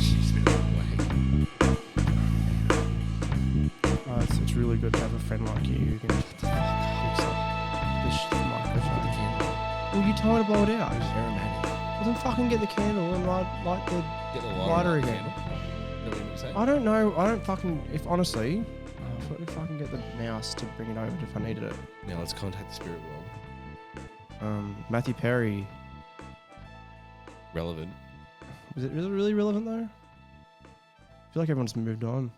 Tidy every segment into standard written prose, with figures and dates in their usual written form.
It's been a long way. It's really good to have a friend like you who can fix up this microphone. Well, you told her to blow it out. Aromatic. Well, then fucking get the candle and light the Get the lighter lighter again. Is that what you want to say? I don't know. I don't fucking. If honestly, if I can get the mouse to bring it over if I needed it. Now let's contact the spirit world. Matthew Perry. Relevant. Is it really relevant though? I feel like everyone's moved on.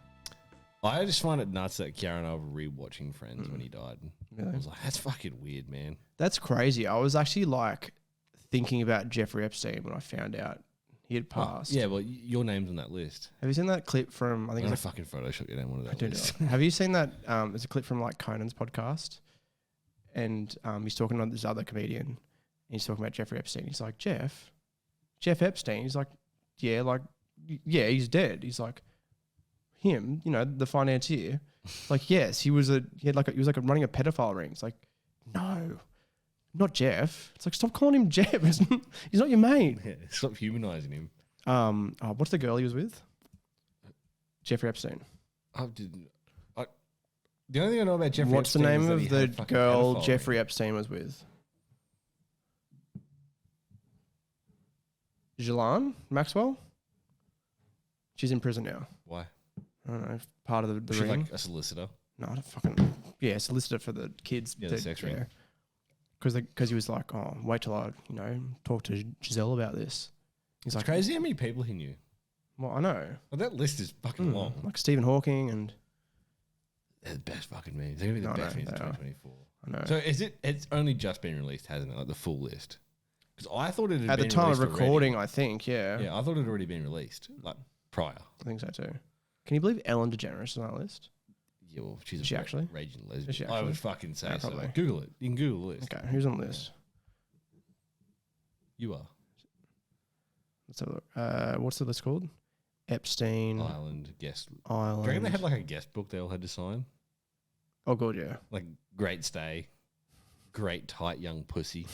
I just find it nuts that Kiara and I were rewatching Friends when he died. Really? I was like, that's fucking weird, man. That's crazy. I was actually like thinking about Jeffrey Epstein when I found out he had passed. Yeah, well, your name's on that list. Have you seen that clip from? I I'm think gonna it's fucking Photoshop your name on that like, list. have you seen that? It's a clip from like Conan's podcast, and he's talking to this other comedian. And he's talking about Jeffrey Epstein. He's like, Jeff Epstein. He's like, yeah, he's dead. He's like, him, the financier. Like, yes, he was running a pedophile ring. It's like, no, not Jeff. It's like, stop calling him Jeff. He's not your mate. Yeah, stop humanizing him. What's the girl he was with? Jeffrey Epstein. The only thing I know about Jeffrey What's Epstein the name is that of he the had fucking girl pedophile Jeffrey ring. Epstein was with? Ghislaine Maxwell? She's in prison now. Why? I don't know. Part of the She's ring. like a solicitor. No, I don't fucking. Yeah, solicitor for the kids. Yeah, the sex ring. Because he was like, oh, wait till I, talk to Giselle about this. He's It's like, crazy how many people he knew. well, I know. Well, that list is fucking long. Like Stephen Hawking and They're the best fucking memes. They're gonna be the No, best no, memes of they are. 2024. I know. So it's only just been released, hasn't it? Like the full list. Because I thought it had At the been time of released recording, I think, yeah. Already. Yeah, I thought it had already been released, like prior. I think so too. Can you believe Ellen DeGeneres is on that list? Yeah, well, she's Is she a actually? raging lesbian. Is she I actually? would fucking say Yeah, so. probably. Google it. You can Google the list. Okay, who's on the list? You are. Let's have a look. What's the list called? Epstein Island guest. Do Island. you reckon they had like a guest book they all had to sign? Oh, good, yeah. Like great stay, great tight young pussy.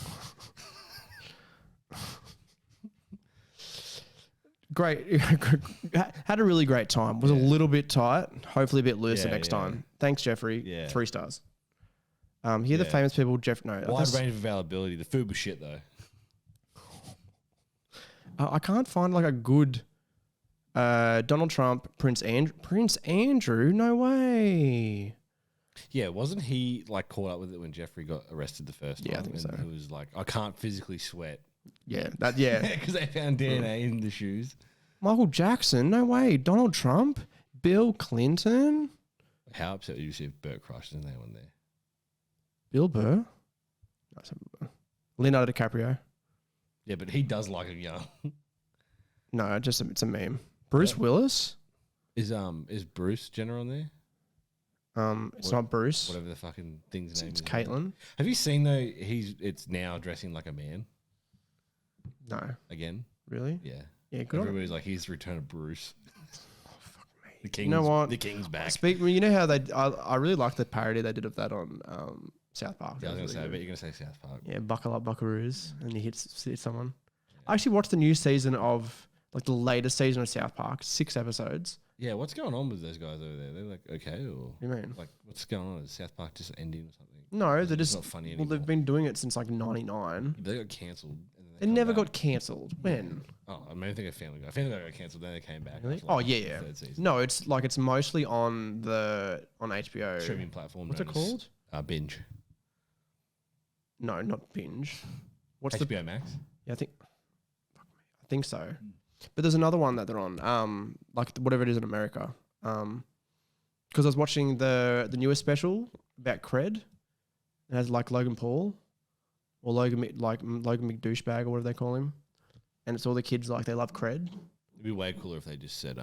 Great. Had a really great time. Was a little bit tight. Hopefully a bit looser Yeah, next yeah. time. Thanks, Jeffrey. Yeah. 3 stars. Here the Yeah. famous people. No, Wide that's- range of availability. The food was shit though. I can't find like a good Donald Trump, Prince Andrew. No way. Yeah, wasn't he like caught up with it when Jeffrey got arrested the first time? Yeah, I think so. He was like, I can't physically sweat. Yeah, Because they found DNA in the shoes. Michael Jackson. No way. Donald Trump, Bill Clinton, How upset would you see if Burt crushed his name on there? Bill Burr, No, it's not- Leonardo DiCaprio. Yeah, but he does like him young. No, it's a meme. Bruce Willis. Is Bruce Jenner on there? It's not Bruce. Whatever the fucking thing's name It's is. Caitlyn. Have you seen though? It's now dressing like a man No, again. really? Yeah. Yeah, good. On. Everybody's like, he's the return of Bruce. The king's, You know what? The king's back. You know how I really like the parody they did of that on South Park. Yeah, I was That gonna was say, I really bet good. you're gonna say South Park. Yeah, buckle up, buckaroos, and he hits someone. I actually watched the new season of like the latest season of South Park, 6 episodes. Yeah, what's going on with those guys over there? They're like okay, or What do you mean? like what's going on? Is South Park just ending or something? No, they're It's just not funny well, anymore. they've been doing it since like '99. They got cancelled. They never got cancelled. When? Oh, I mean, I think Family Guy. Family Guy got cancelled, then they came back. Really? after, Oh like, yeah, the yeah. third season. No, it's mostly on HBO. Streaming platform. What's it known called? as, Binge. No, not Binge. What's HBO Max. Yeah, I think so. But there's another one that they're on. Whatever it is in America. Because I was watching the newest special about Cred. It has like Logan Paul, or Logan McDouchebag or whatever they call him, and it's all the kids like they love Cred. It'd be way cooler if they just said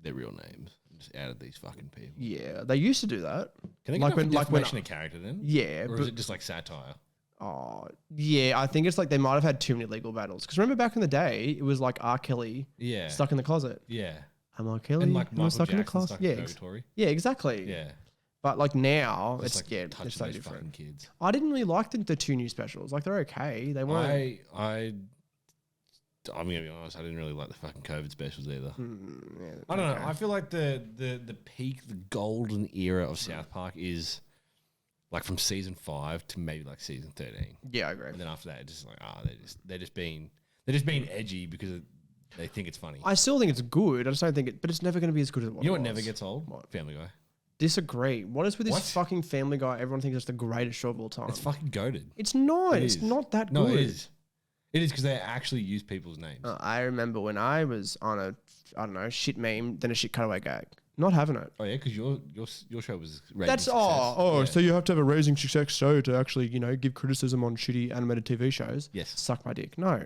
their real names. Just added these fucking people. Yeah, they used to do that. Can they Like get when- like when- defamation of character then? Yeah, Or but is it just like satire? oh yeah, I think it's like they might have had too many legal battles. Because remember back in the day, it was like R. Kelly Yeah. stuck in the closet. Yeah. I'm R. Kelly. And like I'm Michael stuck in the Jackson closet. stuck Yeah, in purgatory. yeah, exactly. Yeah. But like now, Just, it's like, it's touching so those different. fucking kids. I didn't really like the two new specials. Like they're okay. They weren't. I I'm gonna be honest. I didn't really like the fucking COVID specials either. Yeah, I don't know. I feel like the peak, the golden era of South Park is like from season 5 to maybe like season 13. Yeah, I agree. And then after that, it's just like they're just being edgy because they think it's funny. I still think it's good. I just don't think it, but it's never going to be as good as it was. You know what never gets old? What? Family Guy. Disagree. What is with this fucking Family Guy? Everyone thinks it's the greatest show of all time. It's fucking goated. It's not. It's not that good. No, it is. It is because they actually use people's names. I remember when I was on a, I don't know, shit meme, then a shit cutaway gag. Not having it. Oh yeah, because your show was raising That's success. Yeah. So you have to have a raising success show to actually, you know, give criticism on shitty animated TV shows. Yes. Suck my dick. No.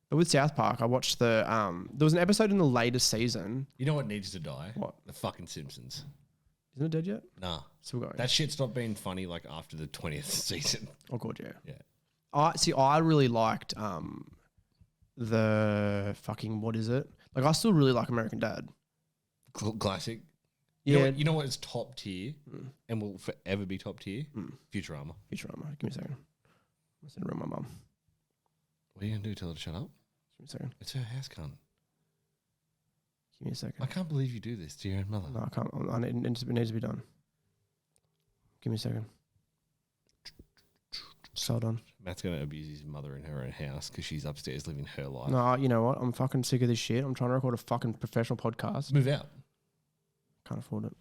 But with South Park, I watched the there was an episode in the latest season. You know what needs to die? What? The fucking Simpsons. Isn't it dead yet? Nah. Still going. That shit stopped being funny like after the 20th season. Oh god, yeah. Yeah. I really liked the fucking, what is it? Like I still really like American Dad. Classic. Yeah. You know what is top tier and will forever be top tier? Futurama. Futurama. Give me a second. I'm sitting around my mum. What are you going to do? Tell her to shut up? Give me a second. It's her house, cunt. Give me a second. I can't believe you do this to your own mother. No, I can't. It needs to be done. Give me a second. So done. Matt's going to abuse his mother in her own house because she's upstairs living her life. No, you know what? I'm fucking sick of this shit. I'm trying to record a fucking professional podcast. Move out. Can't afford it.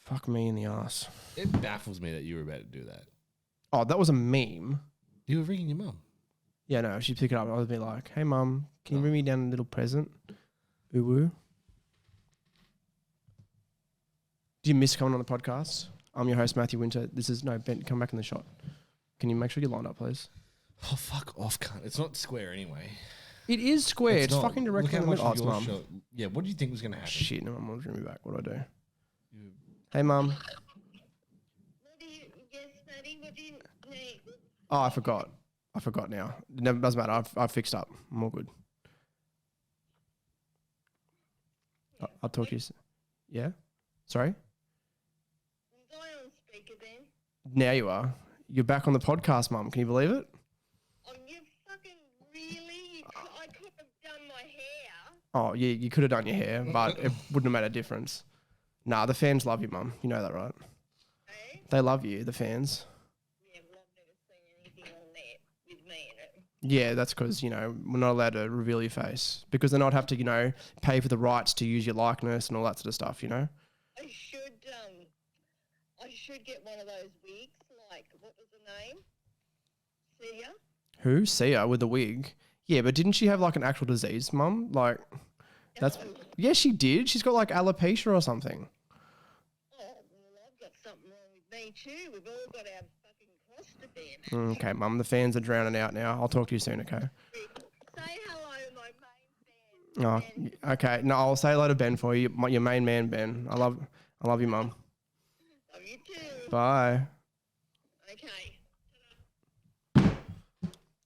Fuck me in the ass. It baffles me that you were about to do that. Oh, that was a meme. You were ringing your mum. Yeah, no, she'd pick it up. I would be like, hey, mum, can you bring me down a little present? Ooh, woo. Do you miss coming on the podcast? I'm your host, Matthew Winter. Ben, come back in the shot. Can you make sure you're lined up, please? Oh, fuck off, cunt. It's not square anyway. It is square. It's not. fucking directly in the middle. Oh, it's mum. Yeah, what do you think was going to happen? Shit, no, my mum's bringing me back. What do I do? Hey, mum. Yes, Maddie, what do you need? Oh, I forgot now. It never doesn't matter. I've fixed up. I'm all good. I'll talk to you. Yeah? Sorry? I'm going on speaker then. Now you are. You're back on the podcast, mum. Can you believe it? Oh, you fucking really? I could have done my hair. Oh, yeah, you could have done your hair, but it wouldn't have made a difference. Nah, the fans love you, mum. You know that, right? Eh? They love you, the fans. Yeah, well, I've never seen anything on there with me in it. Yeah, that's because, you know, we're not allowed to reveal your face because then I'd have to, you know, pay for the rights to use your likeness and all that sort of stuff, you know? I should get one of those wigs, like, what was the name? Sia? Who? Sia with the wig. Yeah, but didn't she have like an actual disease, mum? Like, that's... Yeah, she did. She's got like alopecia or something. Oh, well, I've got something wrong with me too. We've all got our fucking cross to bear. Okay, mum, the fans are drowning out now. I'll talk to you soon, okay? Say hello to my main fan. Oh, okay. No, I'll say hello to Ben for you. Your main man, Ben. I love you, mum. Love you too. Bye. Okay.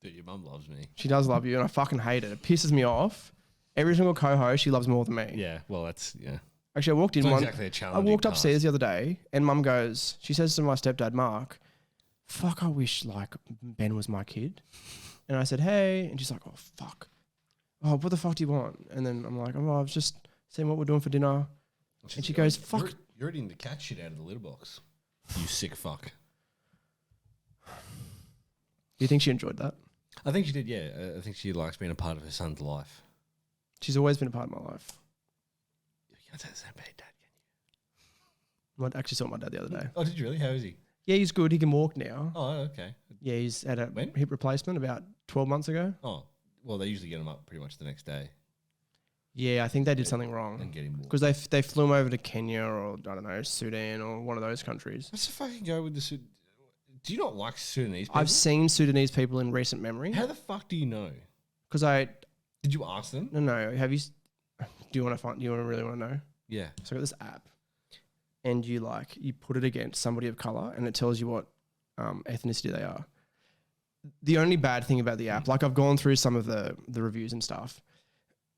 Dude, your mum loves me. She does love you, and I fucking hate it. It pisses me off. Every single co-host she loves more than me. Yeah, well, that's, yeah. Actually, I walked in It's not one. exactly a I challenging walked task. upstairs the other day, and mum goes, she says to my stepdad, Mark, fuck, I wish like Ben was my kid. And I said, hey. And she's like, oh, fuck. Oh, what the fuck do you want? And then I'm like, oh, I was just seeing what we're doing for dinner. And she goes, fuck. You're eating the cat shit out of the litter box. You sick fuck. Do you think she enjoyed that? I think she did, yeah. I think she likes being a part of her son's life. She's always been a part of my life. You can't say the same about your dad, can you? I actually saw my dad the other day. Oh, did you really? How is he? Yeah, he's good. He can walk now. Oh, okay. Yeah, he's had a When? hip replacement about 12 months ago. Oh, well, they usually get him up pretty much the next day Yeah, I think they did something and wrong. get him walking. Because they flew him over to Kenya or, I don't know, Sudan or one of those countries. What's the fucking go with the Sudan? Do you not like Sudanese people? I've seen Sudanese people in recent memory. How the fuck do you know? Because Did you ask them? no, have you, do you want to really want to know? Yeah. So I got this app and you put it against somebody of color and it tells you what ethnicity they are. The only bad thing about the app, like I've gone through some of the reviews and stuff.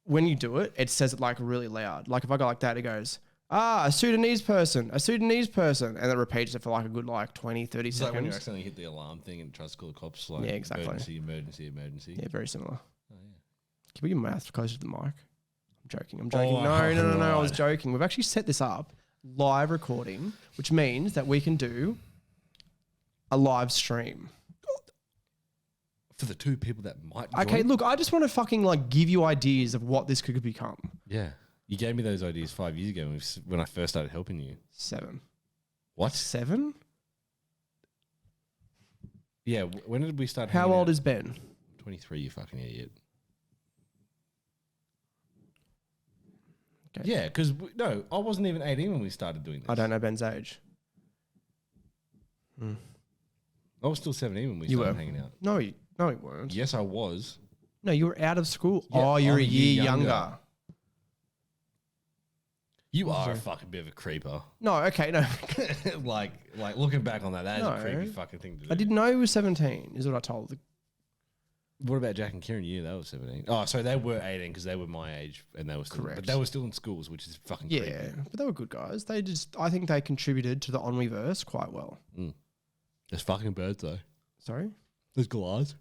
When you do it, it says it like really loud. Like if I go like that, it goes, a Sudanese person, and it repeats it for like a good 20, 30 It's like when you seconds. accidentally hit the alarm thing and it tries to call the cops. Like, Yeah, exactly. Emergency. Yeah, very similar. Oh, yeah. Can we get your mouth closer to the mic? I'm joking. Oh, No. I was right. joking. We've actually set this up live recording, which means that we can do a live stream. For the two people that might Okay, join. look, I just want to fucking give you ideas of what this could become. Yeah. You gave me those ideas 5 years ago when I first started helping you. 7. What? 7? Yeah. When did we start How hanging old out? is Ben? 23, you fucking idiot. Okay. Yeah, because, no, I wasn't even 18 when we started doing this. I don't know Ben's age. I was still 17 when we You started were. hanging out. No, you weren't. Yes, I was. No, you were out of school. Yeah, oh, you're I'm a year younger. You are a fucking bit of a creeper. No, okay, no. like looking back on that is No. a creepy fucking thing to do. I didn't know he was 17, is what I told the What about Jack and Kieran? You, they were 17. Oh, so they were 18 because they were my age and they were still, Correct. but they were still in schools, which is fucking Yeah, creepy. but they were good guys. I think they contributed to the Ennui-verse quite well. There's fucking birds though. Sorry? There's glass.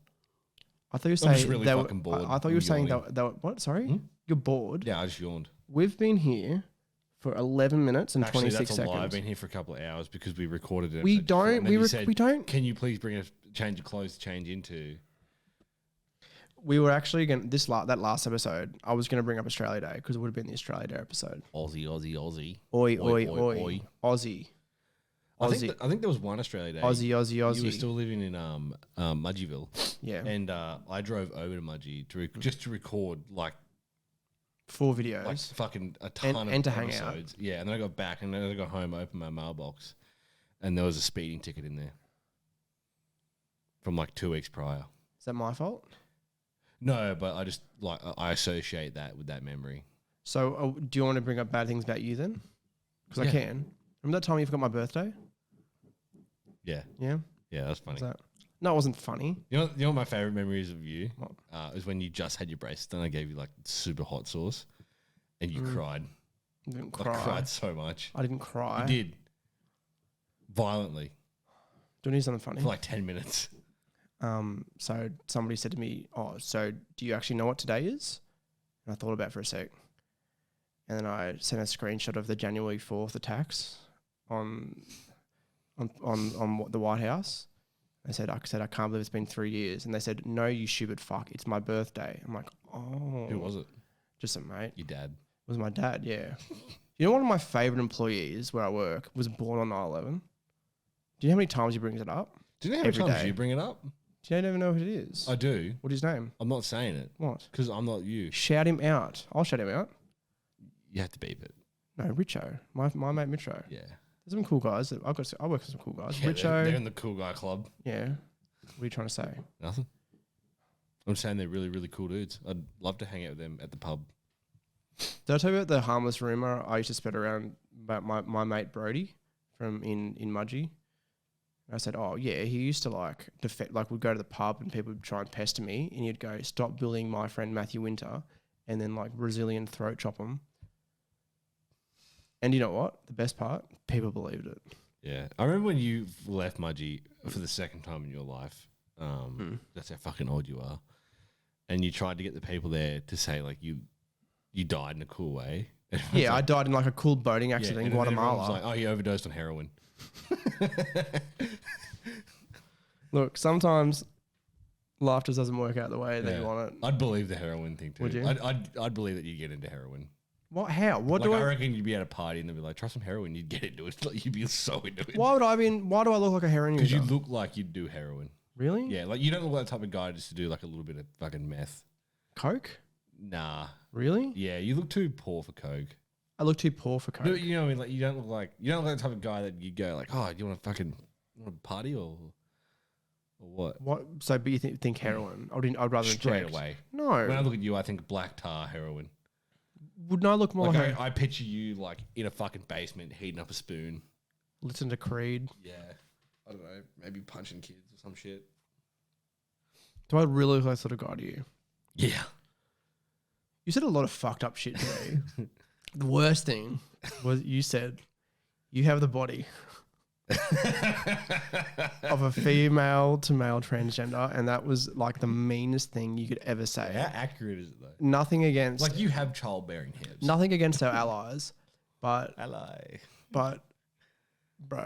I thought you were I'm saying just really they were- fucking bored. I thought you were I'm saying yawning. they were what? Sorry? You're bored. Yeah, I just yawned. We've been here for 11 minutes and Actually, 26 that's a lie. I've seconds. been here for a couple of hours because we recorded it. We episode before, don't- and then we you rec- said, we don't- Can you please bring a change of clothes to change into? We were actually going to, that last episode, I was going to bring up Australia Day because it would have been the Australia Day episode. Aussie. Oi, Oi, oi, oi, oi. oi. Aussie. I Aussie. think there was one Australia Day. Aussie. You were still living in Mudgeeville. Yeah. And I drove over to Mudgee just to record 4 videos. like fucking a ton of and to hang out. episodes. Yeah, and then I got back and then I got home, I opened my mailbox, and there was a speeding ticket in there from 2 weeks prior. Is that my fault? No, but I just I associate that with that memory. So do you want to bring up bad things about you then? Because I Yeah. can. Remember that time you forgot my birthday? Yeah, Yeah? yeah, that's funny. Was that? No, it wasn't funny. You know what my favorite memories of you What? is when you just had your braces done. I gave you super hot sauce, and you cried. I didn't I cry. cried so much. I didn't cry. You did violently Do you need something funny? for 10 minutes. So somebody said to me, "Oh, so do you actually know what today is?" And I thought about it for a sec, and then I sent a screenshot of the January 4th attacks on the White House. I said, I can't believe it's been 3 years, and they said, "No, you stupid fuck, it's my birthday." I'm like, "Oh, Who was it? Just a mate." Your dad. It was my dad. Yeah. You know, one of my favorite employees where I work was born on 9/11. Do you know how many times he brings it up? Do you know how many Every times day. you bring it up? Do you even know who it is? I do. What's his name? I'm not saying it What? because I'm not you. Shout him out. I'll shout him out. You have to beep it. No, Richo. My mate Richo. Yeah. There's some cool guys. I work with some cool guys. Yeah, Richo. they're in the cool guy club. Yeah. What are you trying to say? Nothing. I'm saying they're really, really cool dudes. I'd love to hang out with them at the pub. Did I tell you about the harmless rumor I used to spread around about my mate Brody from in Mudgee? I said, "Oh yeah, he used to would go to the pub and people would try and pester me, and he'd go, 'Stop bullying my friend Matthew Winter,' and then Brazilian throat chop him." And you know what? The best part, people believed it. Yeah. I remember when you left Mudgee for the second time in your life. That's how fucking old you are. And you tried to get the people there to say you died in a cool way. Yeah, I died in a cool boating accident in and then everyone Guatemala. was like, oh, he overdosed on heroin. Look, sometimes life just doesn't work out the way that Yeah. you want it. I'd believe the heroin thing too. Would you? I'd believe that you'd get into heroin. What? How? What do I I? reckon you'd be at a party and they'd be like, try some heroin. You'd get into it. You'd be so into it. Why do I look like a heroin Because user? you look like you'd do heroin. Really? Yeah, you don't look like the type of guy just to do a little bit of fucking meth. Coke? Nah. Really? Yeah, you look too poor for coke. I look too poor for Coke. No, you know what I mean? You don't look like the type of guy that you go oh, do you want to party or what? What? So, but you think heroin? I'd rather Straight inject. away. No. When I look at you, I think black tar heroin. Wouldn't I look more like I picture you in a fucking basement heating up a spoon. listen to Creed? Yeah. I don't know. Maybe punching kids or some shit. Do I really look like that sort of guy to you? Yeah. You said a lot of fucked up shit today. The worst thing was you said you have the body of a female to male transgender, and that was like the meanest thing you could ever say. How accurate is it though? Nothing against, Like you have childbearing hips. nothing against our allies, but Ally. bro,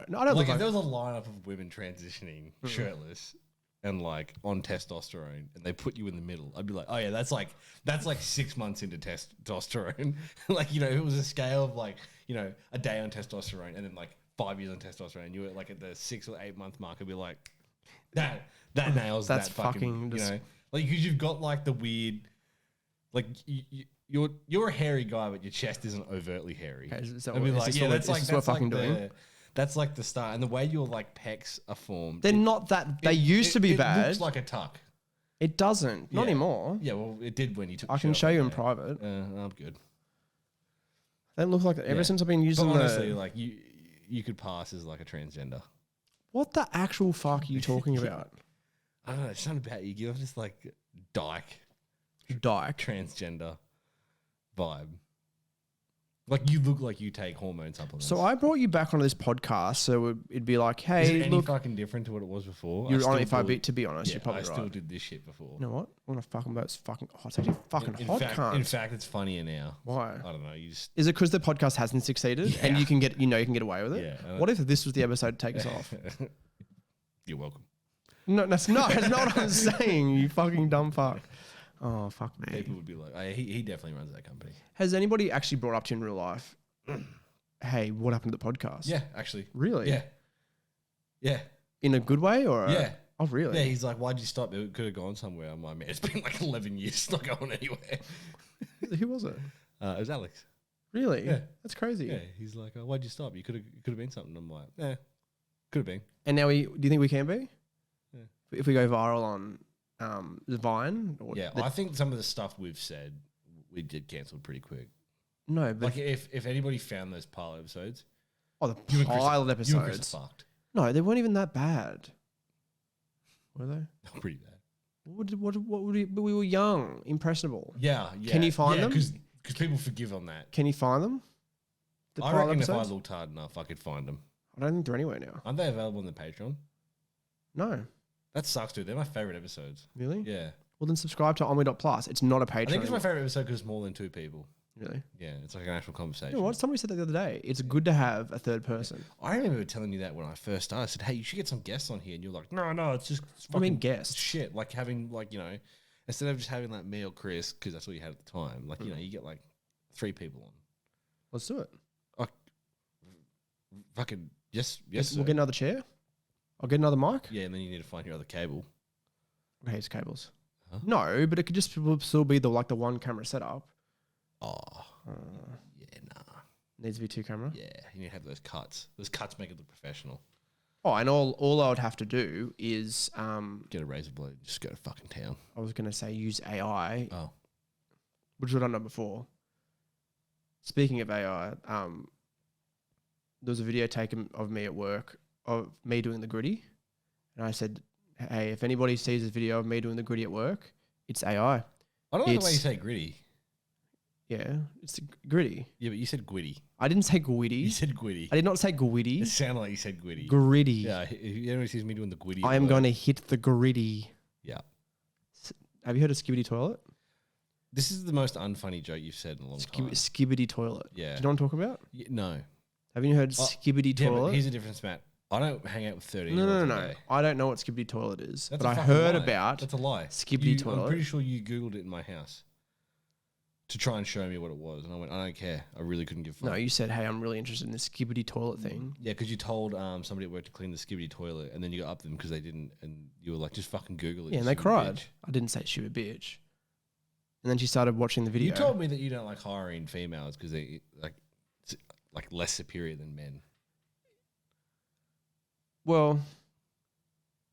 no, I don't Like look if there like. was a lineup of women transitioning shirtless and like on testosterone, and they put you in the middle, I'd be like, oh yeah, that's like 6 months into testosterone. Like, you know, if it was a scale of like, you know, a day on testosterone and then like 5 years on testosterone, you were like at the 6 or 8 month mark, I'd be like, that nails That's that fucking, you know, like because you've got like the weird, like you're a hairy guy, but your chest isn't overtly hairy. Okay, is that I'd be what- like, is this yeah, what- that's is like this what that's like fucking doing? the, that's like the start, and the way your like pecs are formed. They're not that. They used to be it bad. looks like a tuck. It doesn't. Not Yeah. anymore. Yeah, well, it did when you took. I the can shirt show off, you in yeah. private. I'm good. They look like ever Yeah. since I've been But using honestly, the. like you could pass as like a transgender. What the actual fuck are you talking about? I don't know. It's something about you. You have this like dyke Dyke. transgender vibe. Like you look like you take hormone supplements. So I brought you back onto this podcast, so it'd be like, Is hey, it any look, fucking different to what it was before? you're on. still If I do- be, to be honest, yeah, you're probably I still right. did this shit before. You know what? I want to fucking about it's fucking. Oh, it's actually fucking in hot, fact, cunt. in fact, it's funnier now. Why? I don't know. You just Is it because the podcast hasn't succeeded and Yeah. you can get, you can get away with it? Yeah, What if this was the episode to take us off? You're welcome. No, that's not what I'm saying. You fucking dumb fuck. Oh fuck me. People would be like, he definitely runs that company. Has anybody actually brought up to you in real life? Hey, what happened to the podcast? Yeah, actually. Really? Yeah. Yeah. In a good way or? Yeah. Oh really? Yeah, he's like, why'd you stop? It could have gone somewhere. I'm like, man, it's been like 11 years. It's not going anywhere. Who was it? It was Alex. Really? Yeah. That's crazy. Yeah, he's like, why'd you stop? You could have been something. I'm like, yeah, could have been. And now do you think we can be? Yeah. If we go viral on the Vine? Or Yeah, I think some of the stuff we've said, we did cancel pretty quick. no, but Like if anybody found those pilot episodes, the you and Chris- pilot you and Chris episodes. are fucked. No, they weren't even that bad. Were they? They're pretty bad. What would we were young, impressionable. Yeah, yeah. Can you find them? Because people forgive on that. Can you find them? The I pilot reckon episodes? if I looked hard enough, I could find them. I don't think they're anywhere now. Aren't they available on the Patreon? No. That sucks, dude. They're my favorite episodes. Really? Yeah. Well, then subscribe to Ennui.plus. It's not a Patreon. I think it's my anymore. favorite episode because it's more than 2 people. Really? Yeah, it's like an actual conversation. You know what? Somebody said that the other day. It's good to have a third person. I remember telling you that when I first started. I said, hey, you should get some guests on here. And you're like, no, it's just I mean, fucking guests. shit. Like having, like, you know, instead of just having like me or Chris, because that's all you had at the time, like, you know, you get like 3 people on. Let's do it. Fucking, yes, We'll sir. get another chair. I'll get another mic. Yeah, and then you need to find your other cable. I hate cables. Huh? No, but it could just still be the one camera setup. Oh, yeah, nah. Needs to be 2 camera. Yeah, you need to have those cuts. Those cuts make it look professional. Oh, and all I would have to do is Get a razor blade, just go to fucking town. I was going to say use AI, Oh, which I've done before. Speaking of AI, there was a video taken of me at work of me doing the gritty, and I said, "Hey, if anybody sees this video of me doing the gritty at work, it's AI." I don't like the way you It's- say gritty. Yeah, it's gritty. Yeah, but you said gwitty. I didn't say You gwitty. said gwitty. I did not say gwitty. It sounded like you said gwitty. Gritty. Yeah, if anyone sees me doing the gwitty. I am going to hit the gritty. Yeah. Have you heard of skibbity toilet? This is the most unfunny joke you've said in a long time. Skibbity toilet. Yeah. Do you know what I'm talking about? No. Have you heard Oh, skibbity Yeah, but toilet? here's the difference, Matt. I don't hang out with 13 No. I don't know what skibbity toilet is, That's but a I fucking heard lie. about That's a lie. skibbity I'm toilet. pretty sure you Googled it in my house to try and show me what it was. And I went, I don't care. I really couldn't give a fuck. No, you said, "Hey, I'm really interested in this skibbity toilet thing." Yeah, because you told somebody at work to clean the skibbity toilet, and then you got up to them because they didn't, and you were like, just fucking Google it. Yeah, you and they stupid cried. bitch. I didn't say she was a bitch. And then she started watching the video. You told me that you don't like hiring females because they like less superior than men. Well,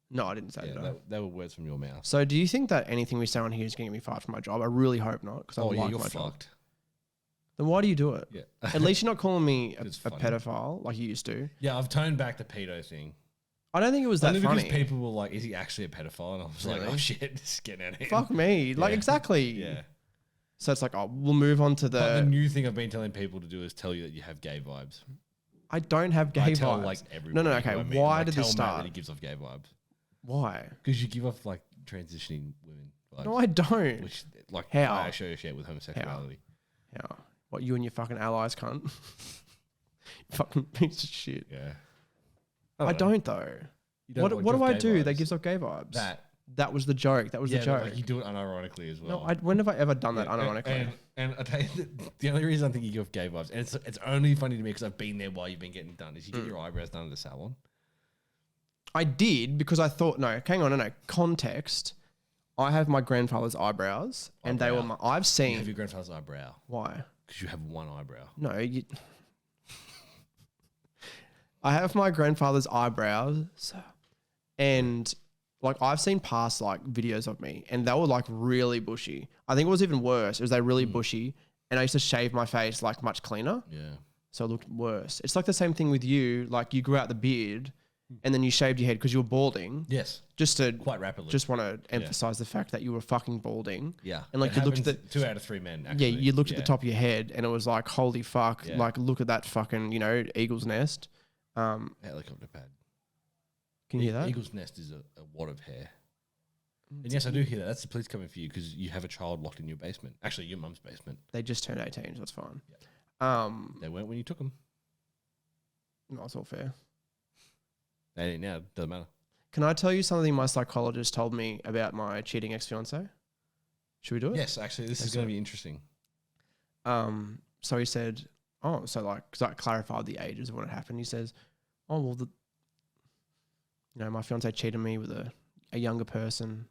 no, I didn't say Yeah, that. that were words from your mouth. So, do you think that anything we say on here is going to get me fired from my job? I really hope not, because I Oh yeah, like you're my job. fucked. Then why do you do it? Yeah. At least you're not calling me a It's funny. pedophile like you used to. Yeah, I've toned back the pedo thing. I don't think it was that Only funny. because people were like, "Is he actually a pedophile?" And I was like, Really? "Oh shit, just get out of here." Fuck me. Like, Yeah. exactly. Yeah. So it's like, oh, we'll move on to But the the. new thing I've been telling people to do is tell you that you have gay vibes. I don't have gay I vibes. tell like everybody. no. who Okay, I meet, why like, did tell this Matt start? that he gives off gay vibes? Why? Because you give off like transitioning women vibes. No, I don't. Which like How? I associate with homosexuality. Yeah. What, you and your fucking allies, cunt? Fucking piece of shit. Yeah. I know. don't though. You don't, What like, what give do I gay do that vibes? gives off gay vibes? That was the joke. That was the but, joke. like, you do it unironically as well. No, when have I ever done that Yeah, unironically? And I tell you, the only reason I think you give off gay vibes, and it's only funny to me because I've been there while you've been getting done, is you get your eyebrows done at the salon. I did because I thought, no, hang on, no. Context. I have my grandfather's eyebrows, and they were Eyebrow. I've You seen. have your grandfather's eyebrow Why? because you have one eyebrow. No, I have my grandfather's eyebrows, and like I've seen past like videos of me, and they were like really bushy. I think it was even worse. It was they really bushy, and I used to shave my face like much cleaner, Yeah. so it looked worse. It's like the same thing with you. Like you grew out the beard, and then you shaved your head because you were balding. Yes. Just to Quite rapidly. just want to emphasize the fact that you were fucking balding. Yeah. And like It you looked at the happens 2 out of 3 men. Actually. yeah, you looked at the top of your head, and it was like, holy fuck! Yeah. Like look at that fucking eagle's nest. Helicopter pad. Can you hear that? Eagle's nest is a wad of hair. And yes, I do hear that. That's the police coming for you because you have a child locked in your basement. Actually, your mum's basement. They just turned 18, so that's fine. They weren't when you took them. No, it's all fair. They ain't now. Doesn't matter. Can I tell you something my psychologist told me about my cheating ex-fiance? Should we do it? Yes, actually, this is going to be interesting. So he said, oh, so like, because I clarified the ages of what had happened. He says, oh, well, my fiance cheated on me with a younger person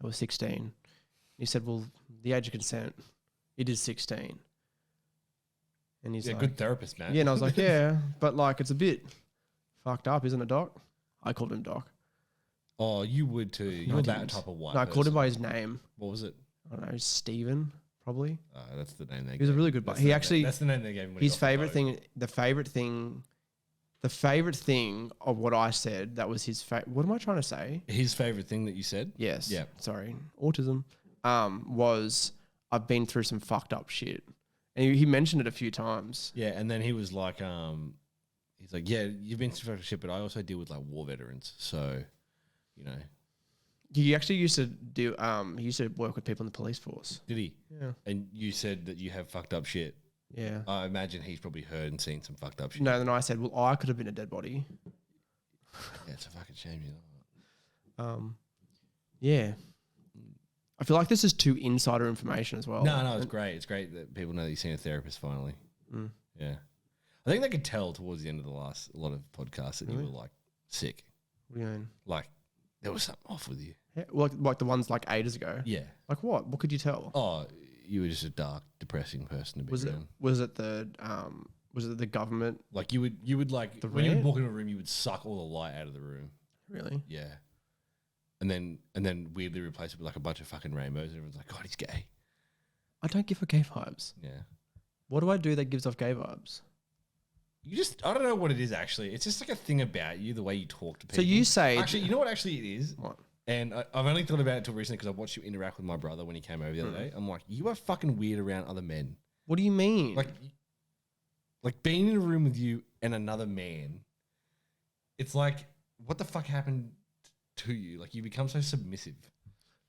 that was 16. He said, well, the age of consent, it is 16. And he's Yeah, like, good therapist, man. yeah, and I was like, yeah, but like, it's a bit fucked up, isn't it, Doc? I called him Doc. Oh, you would too. You're I that didn't. type of white. No, I called him person. by his name. What was it? I don't know, Steven, probably. That's the name they. He was a really good. He actually. That's the name they gave him. When he His got off the favorite boat. thing, the favorite thing of what I said, that was his favorite. What am I trying to say? His favorite thing that you said. Yes. Yeah. Sorry. Autism. Was I've been through some fucked up shit. And he mentioned it a few times. Yeah, and then he was like, he's like, yeah, you've been through shit, but I also deal with like war veterans, so, you know. He actually used to he used to work with people in the police force. Did he? Yeah. And you said that you have fucked up shit. Yeah. I imagine he's probably heard and seen some fucked up shit. No, then I said, well, I could have been a dead body. Yeah, it's a fucking shame, you know. Yeah. I feel like this is too insider information as well. No, it's great. It's great that people know that you've seen a therapist finally. Mm. Yeah. I think they could tell towards the end of a lot of podcasts that you were like sick. What do you mean? Like there was something off with you. Yeah, like the ones like ages ago. Yeah. Like what? What could you tell? Oh, you were just a dark, depressing person to be around. Was it the government? Like you would like The when you would rant? walk into a room, you would suck all the light out of the room. Really? Yeah. And then weirdly replace it with like a bunch of fucking rainbows and everyone's like, God, he's gay. I don't give off gay vibes. Yeah. What do I do that gives off gay vibes? I don't know what it is actually. It's just like a thing about you, the way you talk to people. So you say actually, you know what actually it is? What? And I've only thought about it until recently because I watched you interact with my brother when he came over the other day. I'm like, you are fucking weird around other men. What do you mean? Like being in a room with you and another man, it's like, what the fuck happened to you? Like you become so submissive.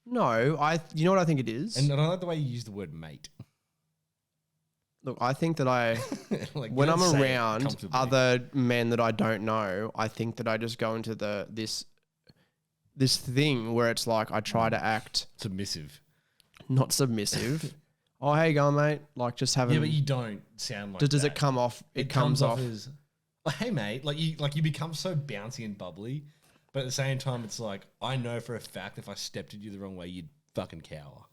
No, you know what I think it is? And I don't like the way you use the word mate. Look, I think that Like, when you I'm don't say it around comfortably. other men that I don't know, I think that I just go into this thing where it's like I try to act submissive. not submissive. Oh, how you going, mate? Like just having. Yeah, but you don't sound like does that. it come off? It comes off. as, like, hey mate, like you become so bouncy and bubbly, but at the same time, it's like I know for a fact if I stepped at you the wrong way, you'd fucking cower,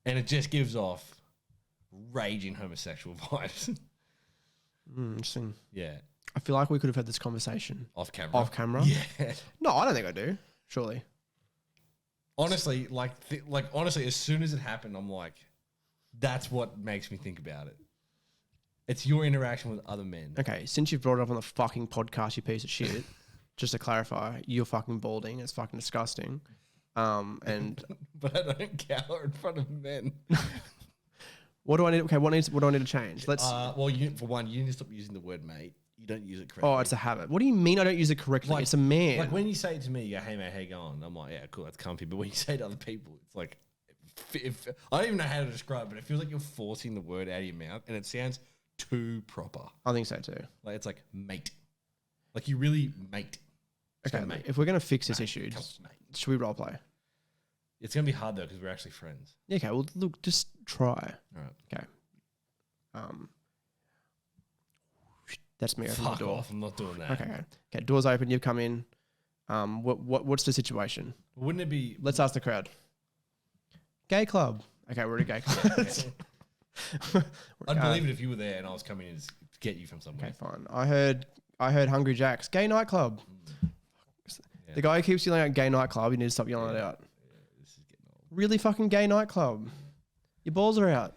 and it just gives off raging homosexual vibes. Interesting. Yeah, I feel like we could have had this conversation off camera. off camera. Yeah, No, I don't think I do. Surely. honestly, honestly, as soon as it happened, I'm like, that's what makes me think about it. It's your interaction with other men. Okay, since you've brought it up on the fucking podcast, you piece of shit. Just to clarify, you're fucking balding. It's fucking disgusting. And But I don't cower in front of men. What do I need? Okay, what do I need to change? Let's. Well, for one, you need to stop using the word mate. You don't use it correctly. Oh, it's a habit. What do you mean I don't use it correctly? It's a man. Like when you say it to me, you go, "Hey mate, how you going?" I'm like, "Yeah, cool, that's comfy." But when you say it to other people, it's like, if I don't even know how to describe it. It feels like you're forcing the word out of your mouth, and it sounds too proper. I think so too. Like it's like mate, like you really mate. Okay, mate. If we're gonna fix this issue, should we role play? It's gonna be hard though because we're actually friends. Yeah, okay. Well, look, just try. All right. Okay. That's me opening the Fuck door. off! I'm not doing that. Okay. Doors open. You've come in. What's the situation? Wouldn't it be? Let's ask the crowd. Gay club. Okay, we're at a gay club. I'd believe it if you were there and I was coming in to get you from somewhere. Okay, fine. I heard Hungry Jack's gay nightclub. Yeah. The guy who keeps yelling out gay nightclub, you need to stop yelling it out. Yeah, this is getting old. Really fucking gay nightclub. Your balls are out.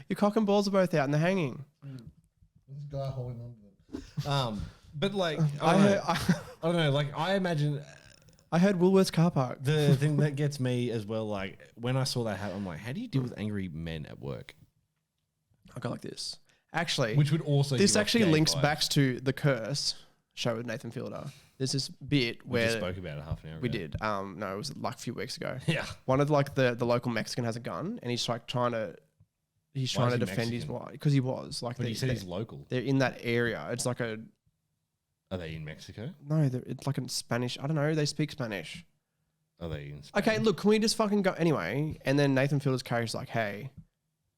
Your cock and balls are both out and they're hanging. This guy holding on to them. But like, I don't know. Like, I imagine heard Woolworths car park. the thing that gets me as well. Like, when I saw that happen, I'm like, how do you deal with angry men at work? I go like this. Actually, Which would also this give off actually gay links vibes. back to the Curse show with Nathan Fielder. There's this bit We where just spoke about it half an hour ago. we did. No, it was like a few weeks ago. Yeah. One of the local Mexican has a gun and he's like trying to Why is he defend his Mexican? wife because he was like. But you said he's local. They're in that area. It's like a Are they in Mexico? no. It's like in Spanish. I don't know. They speak Spanish. Are they in Spain? Okay, look. Can we just fucking go anyway? And then Nathan Fielder's character's like, "Hey,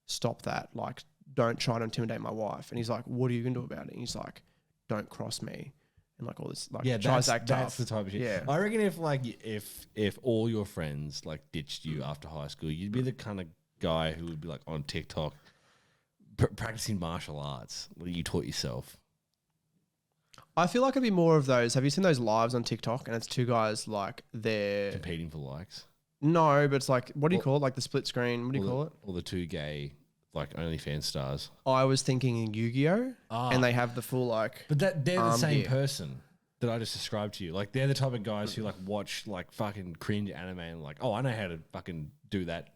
stop that! Like, don't try to intimidate my wife." And he's like, "What are you gonna do about it?" And he's like, "Don't cross me." And like all this, like, Yeah, tries that's, to act that's tough. the type of shit. Yeah. I reckon if all your friends like ditched you after high school, you'd be the kind of guy who would be like on TikTok practicing martial arts that you taught yourself. I feel like it'd be more of those. Have you seen those lives on TikTok? And it's two guys like they're Competing for likes. no, but it's like what do you call it? Like the split screen. What do you call it? Or the two gay like OnlyFans stars. I was thinking Yu-Gi-Oh, and they have the full like. But they're the same gear. person that I just described to you. Like they're the type of guys who like watch like fucking cringe anime and like, oh, I know how to fucking do that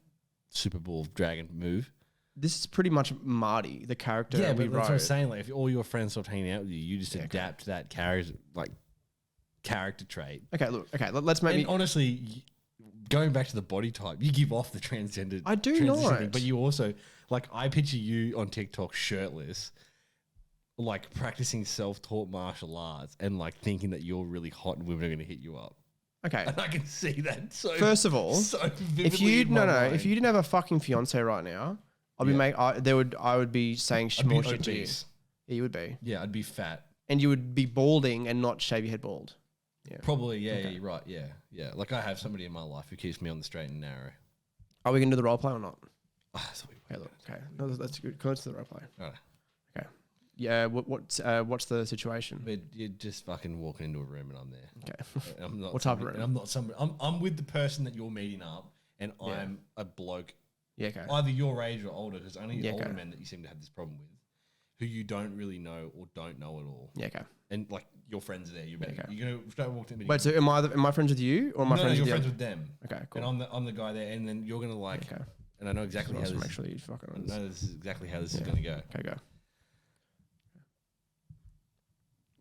Super Ball dragon move. This is pretty much Marty, the character. Yeah, we but that's what I'm wrote. saying. Like, if all your friends stopped hanging out with you, you just adapt that character trait. Okay, look. Okay, let's maybe. And honestly, going back to the body type, you give off the transgender. I do transition not. thing, but you also like. I picture you on TikTok shirtless, like practicing self-taught martial arts, and like thinking that you're really hot and women are going to hit you up. Okay. And I can see that. So First of all, so if vividly you in my mind. if you didn't have a fucking fiance right now, I'd be I would be saying I'd be more shit to you. obese. Yeah, you would be, Yeah, I'd be fat. and you would be balding and not shave your head bald. Yeah. Probably, yeah, you're right, yeah. Like I have somebody in my life who keeps me on the straight and narrow. Are we gonna do the role play or not? Oh, that's what we Okay, look. Okay, no, that's good. Let's do the role play. Right. Okay. Yeah. What's the situation? But you're just fucking walking into a room and I'm there. Okay. And I'm not What type of somebody- room? and I'm not somebody. I'm with the person that you're meeting up, and I'm a bloke, Yeah. Okay. either your age or older, because only Yeah, older okay. men that you seem to have this problem with, who you don't really know or don't know at all. Yeah. Okay. And like your friends are there, you're okay. you're gonna start walking in. Wait. So am I friends with you or am I no, friends you're with friends you? with them. Okay. Cool. And I'm the guy there, and then you're gonna like, Okay. and I know exactly how Let's this. make sure you fucking. I know this is exactly how this is gonna go. Okay. Go.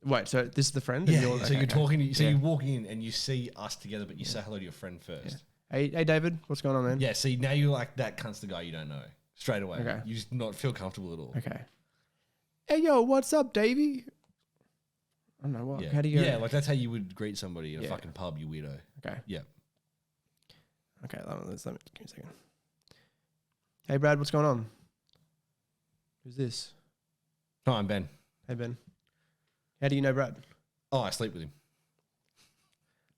Wait. So this is the friend. Yeah. And you're, So you're talking. So Yeah. you walk in and you see us together, but you say hello to your friend first. Hey, David. What's going on, man? Yeah. See, now you're like that cunt's the guy you don't know straight away. Okay. You just not feel comfortable at all. Okay. Hey, yo, what's up, Davey? I don't know what. Yeah. How do you? Yeah, like that's how you would greet somebody in a Yeah. fucking pub, you weirdo. Okay. Yeah. Okay. Let me give me a second. Hey, Brad. What's going on? Who's this? No, I'm Ben. Hey, Ben. How do you know Brad? Oh, I sleep with him.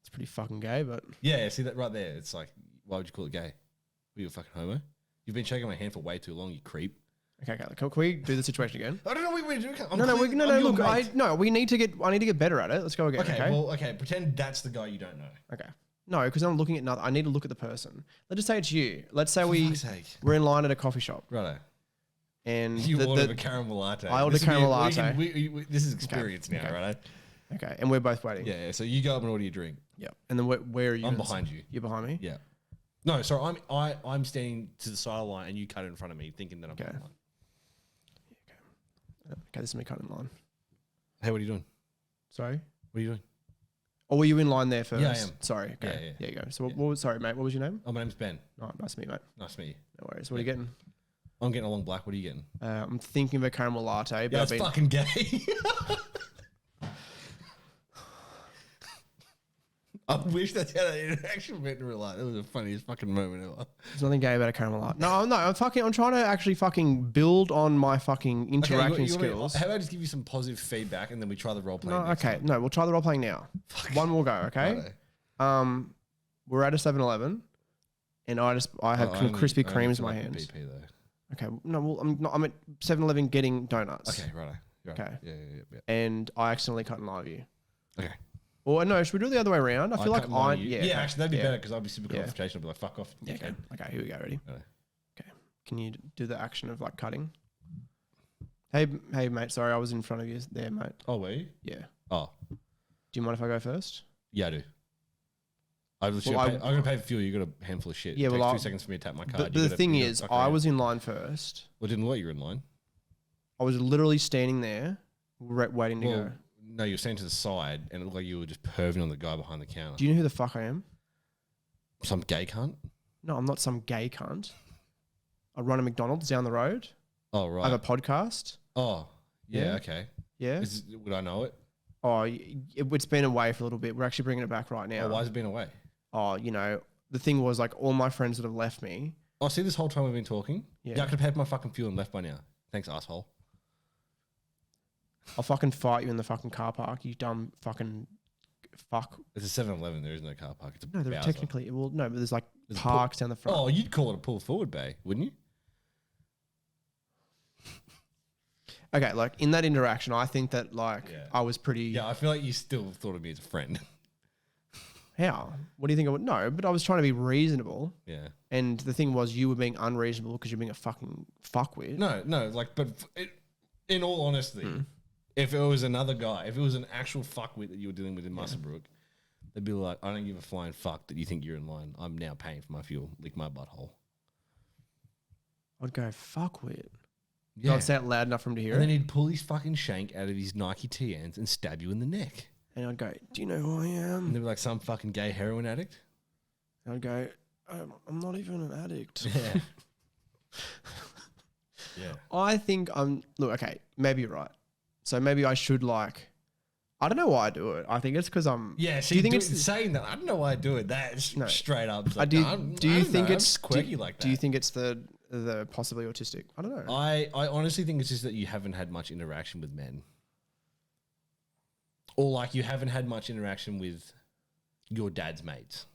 It's pretty fucking gay, but Yeah, see that right there? It's like, why would you call it gay? Were you a fucking homo? You've been shaking my hand for way too long, you creep. okay. Can we do the situation again? I don't know what we're doing. No. Look, I need to get better at it. Let's go again. Okay, well, okay. Pretend that's the guy you don't know. Okay. No, because I'm looking at another. I need to look at the person. Let's just say it's you. Let's say fuck's sake. we're in line at a coffee shop, Righto. and You ordered a caramel latte. I ordered This a caramel will be- latte. This is experience now, Okay. right? okay, and we're both waiting. Yeah, so you go up and order your drink. Yep. And then where are you? I'm behind you. You're behind me. Yeah. No, sorry, I'm standing to the sideline and you cut it in front of me, thinking that I'm Okay. in line. Okay, this is me cutting in line. Hey, what are you doing? Sorry? What are you doing? Or were you in line there first? Yeah, I am. Sorry. Okay. Yeah. There you go. So, what was, sorry, mate, what was your name? Oh, my name's Ben. Oh, nice to meet you, mate. Nice to meet you. No worries. What are you getting? I'm getting a long black. What are you getting? I'm thinking of a caramel latte, but Yeah, I've it's been... fucking gay. I wish that's how that interaction went in real life. It was the funniest fucking moment ever. There's nothing gay about a caramel latte. No, I'm trying to actually fucking build on my fucking interaction skills. How about I just give you some positive feedback and then we try the role play? No, okay. No, we'll try the role playing now. One more go, okay? Righto. We're at a 7-Eleven, and I have kind of Krispy Kremes in my hands. BP though. Okay. No, well, I'm at 7-Eleven getting donuts. Okay, righto. Right. Okay. Yeah. And I accidentally cut in line with you. Okay. Or no, should we do it the other way around? I feel like Yeah, okay. actually, that'd be better because I'd be super confrontational. I'd be like, fuck off. Yeah, okay. Okay, here we go. Ready? Righto. Okay. Can you do the action of like cutting? Hey, mate. Sorry, I was in front of you there, mate. Oh, were you? Yeah. Oh. Do you mind if I go first? Yeah, I do. I'm going to pay for fuel. You got a handful of shit. Yeah, it takes well, 2 seconds for me to tap my card. But the thing is, I was in line first. Well, didn't what? You were in line? I was literally standing there, waiting to go. No, you were standing to the side, and it looked like you were just perving on the guy behind the counter. Do you know who the fuck I am? Some gay cunt? No, I'm not some gay cunt. I run a McDonald's down the road. Oh, right. I have a podcast. Oh, yeah, Yeah. okay. Yeah. Would I know it? Oh, it's been away for a little bit. We're actually bringing it back right now. Oh, why has it been away? Oh, the thing was like all my friends that have left me. Oh, see, this whole time we've been talking? Yeah. I could have paid for my fucking fuel and left by now. Thanks, asshole. I'll fucking fight you in the fucking car park, you dumb fucking fuck. It's a 7-Eleven. There is no car park. It's a No, there Bowser. technically, well, no, but there's like There's a parks down the front. Oh, you'd call it a pull forward bay, wouldn't you? Okay, like in that interaction, I think that like I was pretty. Yeah, I feel like you still thought of me as a friend. How? What do you think I would? No, but I was trying to be reasonable. Yeah. And the thing was, you were being unreasonable because you're being a fucking fuckwit. No, in all honesty, if it was another guy, if it was an actual fuckwit that you were dealing with in Musselbrook, they'd be like, I don't give a flying fuck that you think you're in line. I'm now paying for my fuel. Lick my butthole. I'd go, fuckwit. Yeah. I'd say it loud enough for him to hear And it. then he'd pull his fucking shank out of his Nike TNs and stab you in the neck. And I'd go, do you know who I And am? they'd be like some fucking gay heroin addict. And I'd go, I'm not even an addict. Yeah. Yeah. I think look, okay, maybe you're right. So maybe I should like, I don't know why I do it. I think it's because I'm. Yeah, do you think it's saying that? I don't know why I do it. That's No. straight up. It's I like, do. no, Do you think I'm it's just quirky like that? Do you think it's the possibly autistic? I don't know. I honestly think it's just that you haven't had much interaction with men, or like you haven't had much interaction with your dad's mates.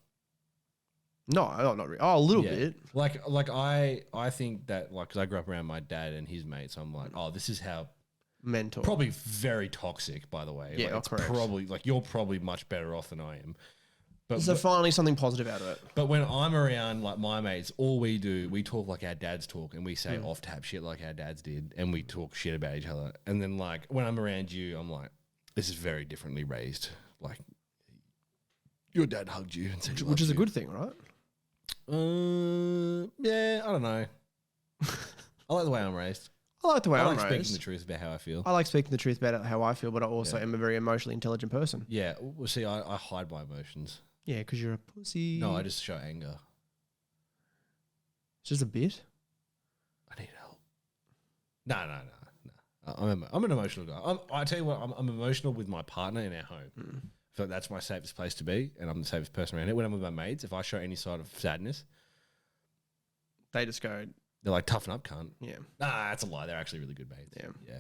No, not really. Oh, a little Yeah. bit. Like I think that like because I grew up around my dad and his mates, I'm like, oh, this is how. Mental. Probably very toxic, by the way. Yeah, like, it's correct. probably like you're probably much better off than I am. But So finally something positive out of it. But when I'm around like my mates, all we do, we talk like our dads talk and we say off tap shit like our dads did and we talk shit about each other. And then like when I'm around you, I'm like, this is very differently raised. Like your dad hugged you and said Which is a good thing, right? Yeah, I don't know. I like the way I'm raised. I like the way I I'm like raised. speaking the truth about how I feel. I like speaking the truth about how I feel, but I also am a very emotionally intelligent person. Yeah, well see, I hide my emotions. Yeah, because you're a pussy. No, I just show anger. It's just a bit. I need help. No. I'm an emotional guy. I tell you what, I'm emotional with my partner in our home. So that's my safest place to be, and I'm the safest person around it. When I'm with my mates, if I show any sort of sadness, They just go, they're like, toughen up, cunt. yeah. Nah, that's a lie. They're actually really good mates. Yeah.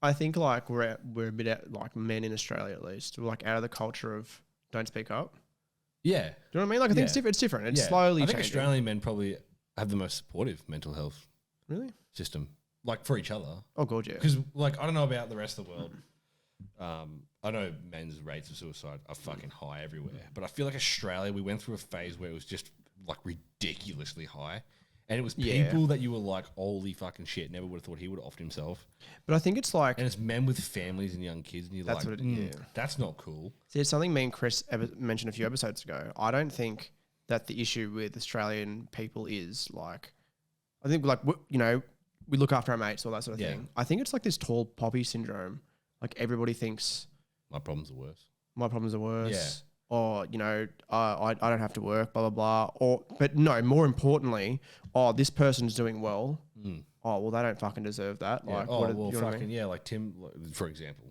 I think like we're a bit out, like men in Australia at least. We're like out of the culture of don't speak up. Yeah. Do you know what I mean? Like I think it's Yeah. different. It's different. It's Yeah. slowly I think changing. Australian men probably have the most supportive mental health Really? system, like for each other. Oh god, yeah. Because like I don't know about the rest of the world. I know men's rates of suicide are fucking high everywhere, but I feel like Australia, we went through a phase where it was just like ridiculously high, and it was Yeah. people that you were like, holy fucking shit, never would have thought he would have offed himself. But I think it's like And it's men with families and young kids, and you're That's like, what it- yeah. that's not cool. see, it's something me and Chris mentioned a few episodes ago. I don't think that the issue with Australian people is like, I think like you know, we look after our mates, all that sort of thing. I think it's like this tall poppy syndrome. Like everybody thinks My problems are worse. my problems are worse. Yeah. Or, you know, I don't have to work, blah, blah, blah. Or, but no, more importantly, this person's doing well. Oh, well, they don't fucking deserve that. Yeah. Like, Oh, what, well, you know what I fucking, mean? yeah, like Tim, for example.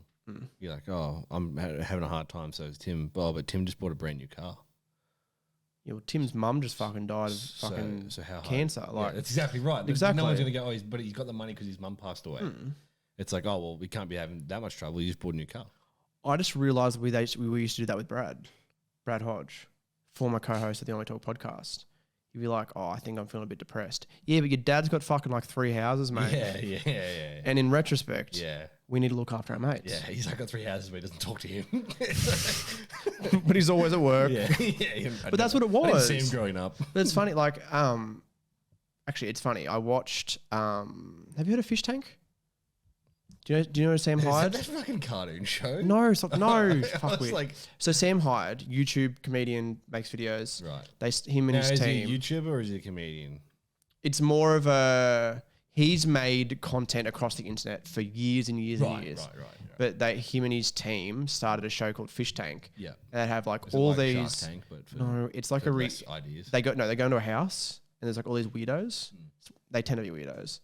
You're like, oh, I'm having a hard time, so is Tim. Oh, but Tim just bought a brand new car. Yeah, well, Tim's mum just fucking died of fucking so how hard? cancer. Yeah, Like, that's exactly right. Exactly. No one's going to go, but he's got the money because his mum passed away. It's like, oh, well, we can't be having that much trouble. He just bought a new car. I just realised we used to do that with Brad Hodge, former co-host of the Only Talk podcast. You'd be like, oh, I think I'm feeling a bit depressed. Yeah, but your dad's got fucking like 3 houses, mate. Yeah. And in retrospect, Yeah. we need to look after our mates. Yeah, he's like got 3 houses where he doesn't talk to him. But he's always at work. yeah. But that's what it I didn't was. see him growing up. But it's funny, like, actually, it's funny. I watched, have you heard of Fish Tank? Do you know Sam Hyde? Is that fucking cartoon show? No, it's not, no, I fuck was with. like, So Sam Hyde, YouTube comedian, makes videos. right. Him and Now, his is team. he a YouTuber or is he a comedian? It's more of a, he's made content across the internet for years and years and years. Right. But him and his team started a show called Fish Tank. Yeah. That have like Is it all like these. Shark Tank, but for, No, it's like for a less ideas. They go into a house and there's like all these weirdos. They tend to be weirdos,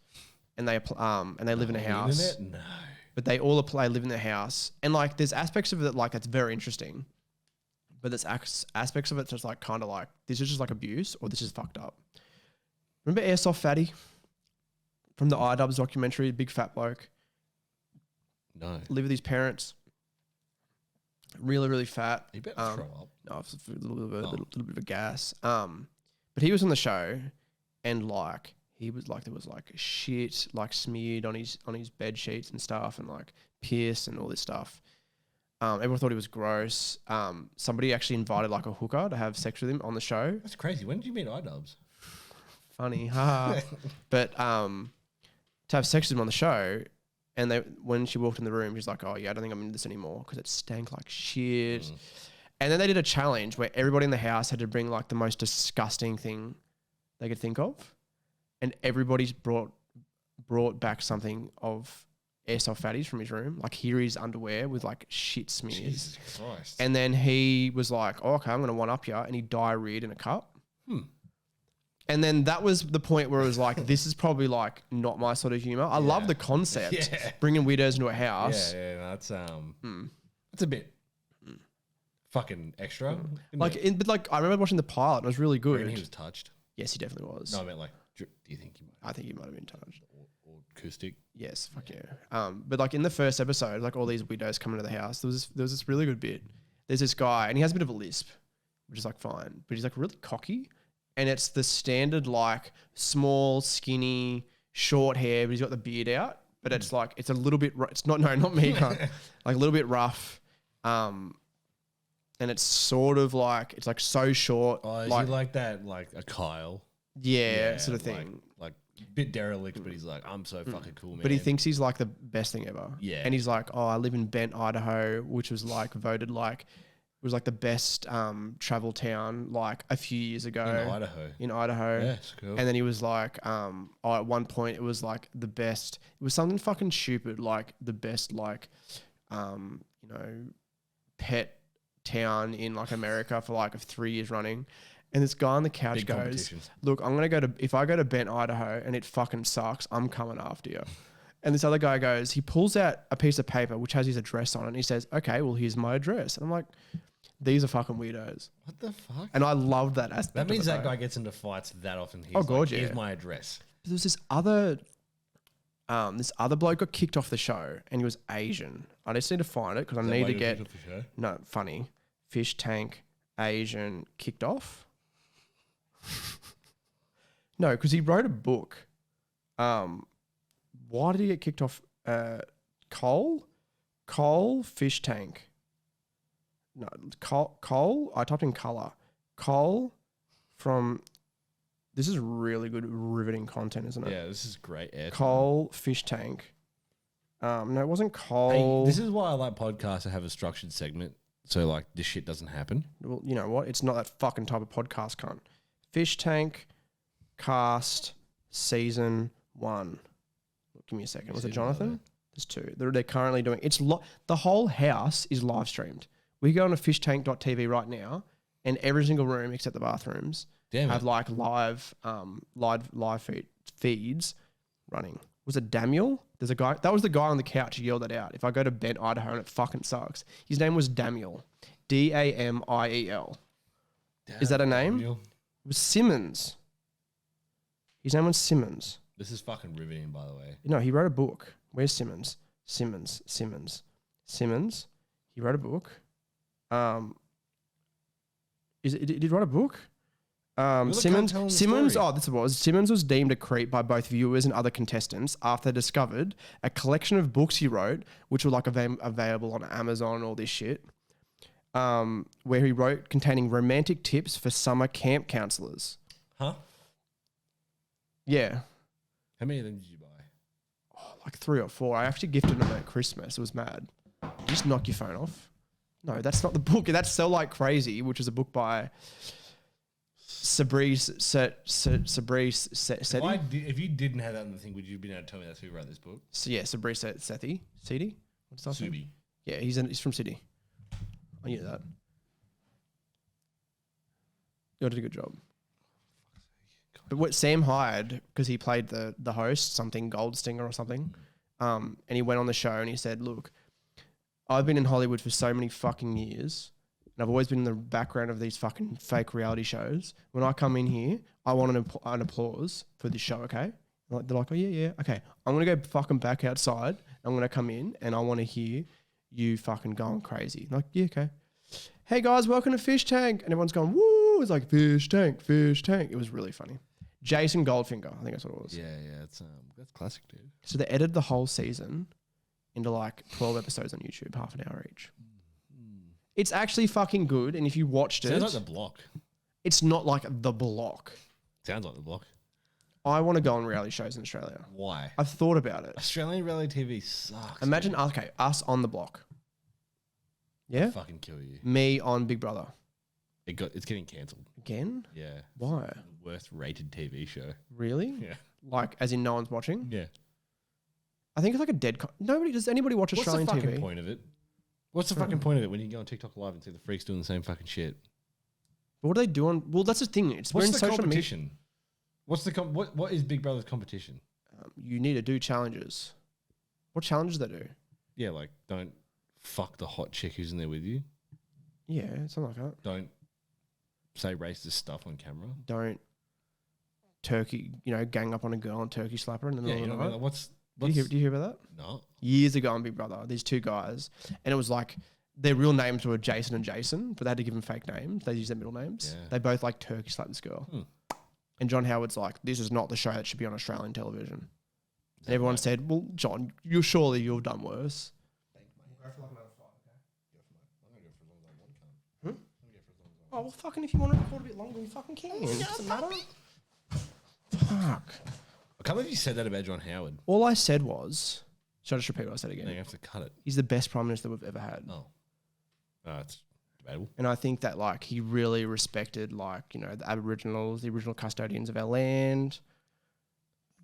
and they live in a house. Internet? No. But they all live in the house, and like there's aspects of it like that's very interesting, but there's aspects of it just like kind of like this is just like abuse or this is fucked up. Remember Airsoft Fatty from the iDubbbz documentary, big fat bloke, No. live with his parents, really really fat. He better throw up. No, it's a little bit of a gas. But he was on the show, and like he was like there was like shit like smeared on his bed sheets and stuff, and like piss and all this stuff. Everyone thought he was gross. Somebody actually invited like a hooker to have sex with him on the show. That's crazy. When did you meet iDubbbz? Funny, haha. But to have sex with him on the show, and when she walked in the room, she's like, "Oh yeah, I don't think I'm into this anymore because it stank like shit." And then they did a challenge where everybody in the house had to bring like the most disgusting thing they could think of, and everybody's brought back something of Airsoft Fatties from his room. Like here is underwear with like shit smears. Jesus Christ. And then he was like, oh, "Okay, I'm gonna one up you," and he diarrheaed in a cup. And then that was the point where it was like, this is probably like not my sort of humor. I love the concept, bringing weirdos into a house. Yeah, that's that's a bit fucking extra. But like I remember watching the pilot, and it was really good. And he was touched. Yes, he definitely was. No, I meant like, do you think he might? I think he might have been touched. Or acoustic? Yes, fuck yeah. But like in the first episode, like all these weirdos come into the house. There was this really good bit. There's this guy, and he has a bit of a lisp, which is like fine, but he's like really cocky, and it's the standard like small, skinny, short hair, but he's got the beard out. But it's like it's a little bit. It's not me, like a little bit rough. And it's sort of like it's like so short. Oh, is he like that, like a Kyle? Yeah, sort of thing. Like a bit derelict, but he's like, I'm so fucking cool, man. But he thinks he's like the best thing ever. Yeah. And he's like, oh, I live in Bend, Idaho, which was like voted like, it was like the best travel town like a few years ago. In Idaho. Yeah, it's cool. And then he was like, at one point it was like the best, it was something fucking stupid, like the best like, pet town in like America for like 3 years running. And this guy on the couch goes, "Look, if I go to Bend, Idaho and it fucking sucks, I'm coming after you." And this other guy goes, he pulls out a piece of paper which has his address on it, and he says, "Okay, well, here's my address." And I'm like, these are fucking weirdos. What the fuck? And I love that aspect. That means that guy gets into fights that often. He's God, here's my address. There was this other bloke got kicked off the show, and he was Asian. I just need to find it because I need to get funny. Fish Tank Asian kicked off. No, because he wrote a book. Why did he get kicked off? Cole Fish Tank. No, Cole. I typed in color. Cole from. This is really good, riveting content, isn't it? Yeah, this is great. Cole Fish Tank. No, it wasn't Cole. Hey, this is why I like podcasts that have a structured segment So like this shit doesn't happen. Well, you know what? It's not that fucking type of podcast, cunt. Fish Tank cast season 1. Give me a second. Was it Jonathan? There's 2. They're currently doing. The whole house is live streamed. We go on to fishtank.tv right now, and every single room except the bathrooms have like live feeds running. Was it Damiel? There's a guy. That was the guy on the couch who yelled that out. If I go to Bent, Idaho, and it fucking sucks. His name was Damiel. Damiel. Is that a name? It was Simmons. His name was Simmons. This is fucking riveting, by the way. No, he wrote a book. Where's Simmons? Simmons. He wrote a book. Did he write a book? Simmons. Oh, this was Simmons was deemed a creep by both viewers and other contestants after they discovered a collection of books he wrote, which were like available on Amazon and all this shit. Where he wrote containing romantic tips for summer camp counselors. Huh? Yeah. How many of them did you buy? Oh, like 3 or 4. I actually gifted them at Christmas. It was mad. You just knock your phone off. No, that's not the book. That's Sell Like Crazy, which is a book by Sabrice Sethi. If you didn't have that on the thing, would you have been able to tell me that's who wrote this book? So yeah, Sabrice Sethi. Sidi? What's that? Subi. Yeah, he's from Sydney. I knew that. You did a good job. But what Sam Hyde, because he played the host, something Goldstinger or something, and he went on the show and he said, look, I've been in Hollywood for so many fucking years and I've always been in the background of these fucking fake reality shows. When I come in here, I want an applause for this show, okay? They're like, oh, yeah, okay. I'm going to go fucking back outside. I'm going to come in and I want to hear you fucking going crazy. I'm like, yeah, okay. Hey, guys, welcome to Fish Tank. And everyone's going, woo. It's like, Fish Tank, Fish Tank. It was really funny. Jason Goldfinger, I think that's what it was. Yeah, that's classic, dude. So they edited the whole season into like 12 episodes on YouTube, half an hour each. It's actually fucking good, and if you watched it... Sounds like The Block. It's not like The Block. Sounds like The Block. I want to go on reality shows in Australia. Why? I've thought about it. Australian reality TV sucks. Imagine, okay, us on The Block. Yeah? I'll fucking kill you. Me on Big Brother. It's getting cancelled. Again? Yeah. Why? The worst rated TV show. Really? Yeah. Like, as in no one's watching? Yeah. I think it's like a dead... Does anybody watch Australian TV? What's the fucking point of it? What's the fucking point of it when you can go on TikTok Live and see the freaks doing the same fucking shit? But what do they do on... Well, that's the thing. What's the competition? What is Big Brother's competition? You need to do challenges. What challenges they do? Yeah, like don't fuck the hot chick who's in there with you. Yeah, something like that. Don't say racist stuff on camera. Don't gang up on a girl and turkey slap her in the middle of the night. Like, what's do you hear about that? No. Years ago on Big Brother, these 2 guys, and it was like their real names were Jason and Jason, but they had to give them fake names. They used their middle names. Yeah. They both like turkey slapped this girl. And John Howard's like, this is not the show that should be on Australian television. And everyone said, well, John, you've done worse. Go for like another 5, okay? I'm going to go for as long as I want, I'm going to go for as long as I want. Oh, well, fucking, if you want to record a bit longer, you fucking can. It doesn't matter. Fuck. I can't believe you said that about John Howard. All I said was, should I just repeat what I said again? No, you have to cut it. He's the best Prime Minister we've ever had. Oh. It's debatable. And I think that, like, he really respected, like, the Aboriginals, the original custodians of our land.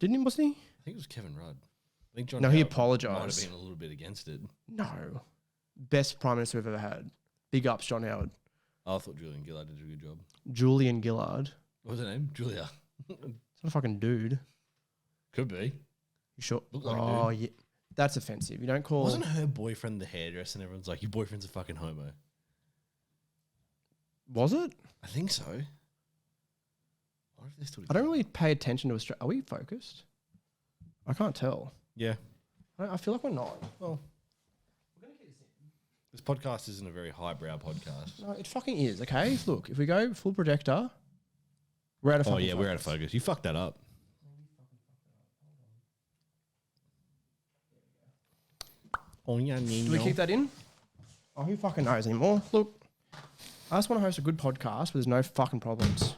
Wasn't he? I think it was Kevin Rudd. I think John No, Howard he apologised. might have been a little bit against it. No. Best Prime Minister we've ever had. Big ups, John Howard. I thought Julian Gillard did a good job. Julian Gillard. What was her name? Julia. It's not a fucking dude. Could be. You sure? Look like a dude. Yeah. That's offensive. You don't call... Wasn't her boyfriend the hairdresser and everyone's like, your boyfriend's a fucking homo? Was it? I think so. What if they're still I don't really pay attention to Australia. Are we focused? I can't tell. Yeah. I feel like we're not. Well, we're going to keep this in. This podcast isn't a very highbrow podcast. No, it fucking is, okay? Look, if we go full projector, we're out of focus. Oh, yeah, we're out of focus. You fucked that up. Oh, yeah, Do we keep that in? Oh, who fucking knows anymore? Look, I just want to host a good podcast where there's no fucking problems.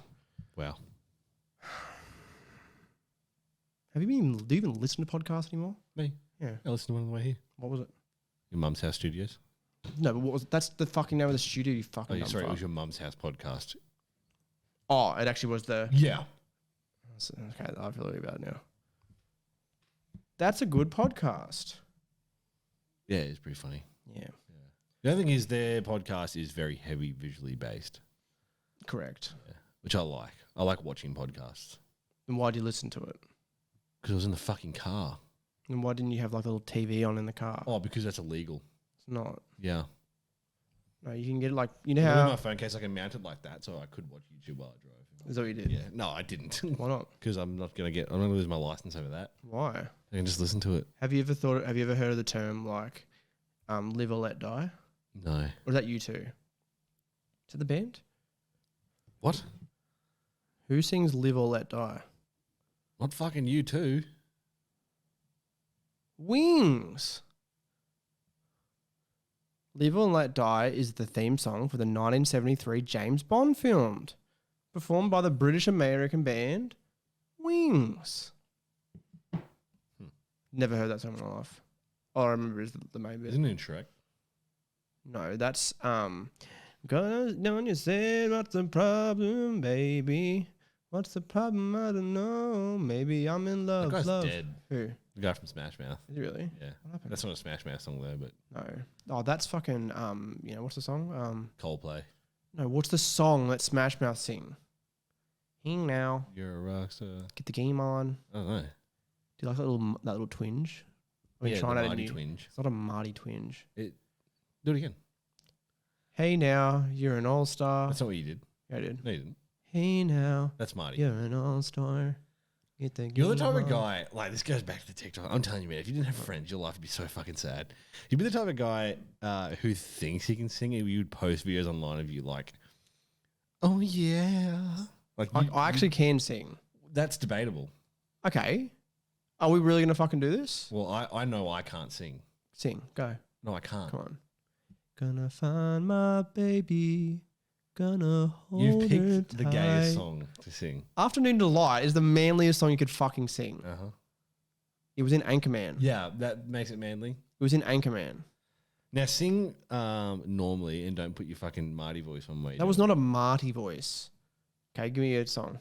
Wow. Do you even listen to podcasts anymore? Me? Yeah. I listened to one on the way here. What was it? Your mum's house studios. No, but that's the fucking name of the studio, you Oh, fucking yeah, dumb sorry, it fuck. was your mum's house podcast. Oh, it actually was the... Yeah. Okay, I feel really bad now. That's a good podcast. Yeah, it's pretty funny. Yeah, The other thing is their podcast is very heavy visually based, correct. which I like. I like watching podcasts And why do you listen to it? because I was in the fucking car. And why didn't you have like a little TV on in the car? Oh, because that's illegal. It's not. Yeah. No, you can get like, you know With how... my phone case, I can mount it like that so I could watch YouTube while I drove. Is that what you did? Yeah. No, I didn't. Why not? Because I'm not going to lose my license over that. Why? I can just listen to it. Have you ever heard of the term like live or let die? No. Or is that you two? Is that the band? What? Who sings Live or Let Die? Not fucking you too. Wings. Live or Let Die is the theme song for the 1973 James Bond film, performed by the British-American band Wings. Never heard that song in my life. All I remember is the main bit. Isn't it in Shrek? No, that's gonna know you said what's the problem, baby? What's the problem? I don't know. Maybe I'm in love. That guy's love. dead. Who? The guy from Smash Mouth. Is he really? Yeah. What happened? That's not a Smash Mouth song though, but No. Oh, that's fucking what's the song? Coldplay. No, what's the song that Smash Mouth sing? Hing now. You're a rock star. Get the game on. I don't know. Do you like that little twinge? I Yeah, trying the out a Mighty new- Twinge. It's not a Marty twinge. Do it again. Hey now, you're an all-star. That's not what you did. Yeah, I did. No, you didn't. Hey now, That's Marty. you're an all-star. Get the You're the game type of on. guy, like, this goes back to the TikTok. I'm telling you, man, if you didn't have friends, your life would be so fucking sad. You'd be the type of guy who thinks he can sing, and you'd post videos online of you like, oh, yeah. Like, I actually can sing. that's debatable. Okay. Are we really going to fucking do this? Well, I know I can't sing. Sing. Go. No, I can't. Come on. Gonna find my baby. Gonna hold You've her picked the gayest tight. song to sing. Afternoon Delight is the manliest song you could fucking sing. Uh-huh. It was in Anchorman. Yeah, that makes it manly. It was in Anchorman. Now sing normally and don't put your fucking Marty voice on way. That was not a Marty voice. Okay, give me a song.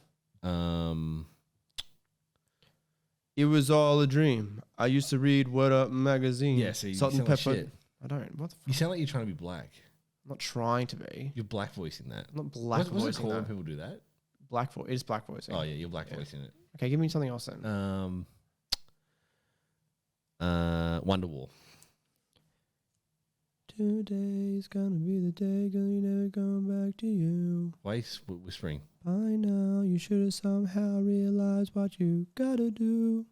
It was all a dream. I used to read What Up magazine. Yeah, so you Salt and sound like pepper. shit. I don't. What the fuck? You sound like you're trying to be black. I'm not trying to be. You're black voicing that. I'm not black What's it voicing called when that. people do that? Black voice. It is black voicing. Oh yeah, you're black voicing it. Okay, give me something else then. Wonderwall. Today's gonna be the day, girl, you never come back to you. Why are you whispering? By now, you should have somehow realized what you gotta do.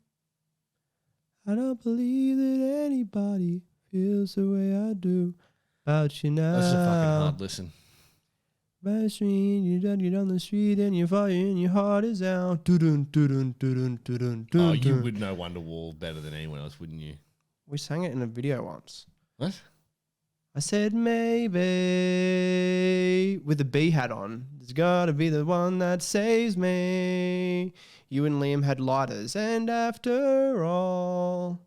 I don't believe that anybody feels the way I do about you now. That's a fucking hard listen. By the street, you're down the street and you're fighting and your heart is out. Doo-dun, doo-dun, doo-dun, doo-dun, Oh, you doo-dun. would know Wonderwall better than anyone else, wouldn't you? We sang it in a video once. What? I said maybe with the B hat on. There's gotta be the one that saves me. You and Liam had lighters, and after all,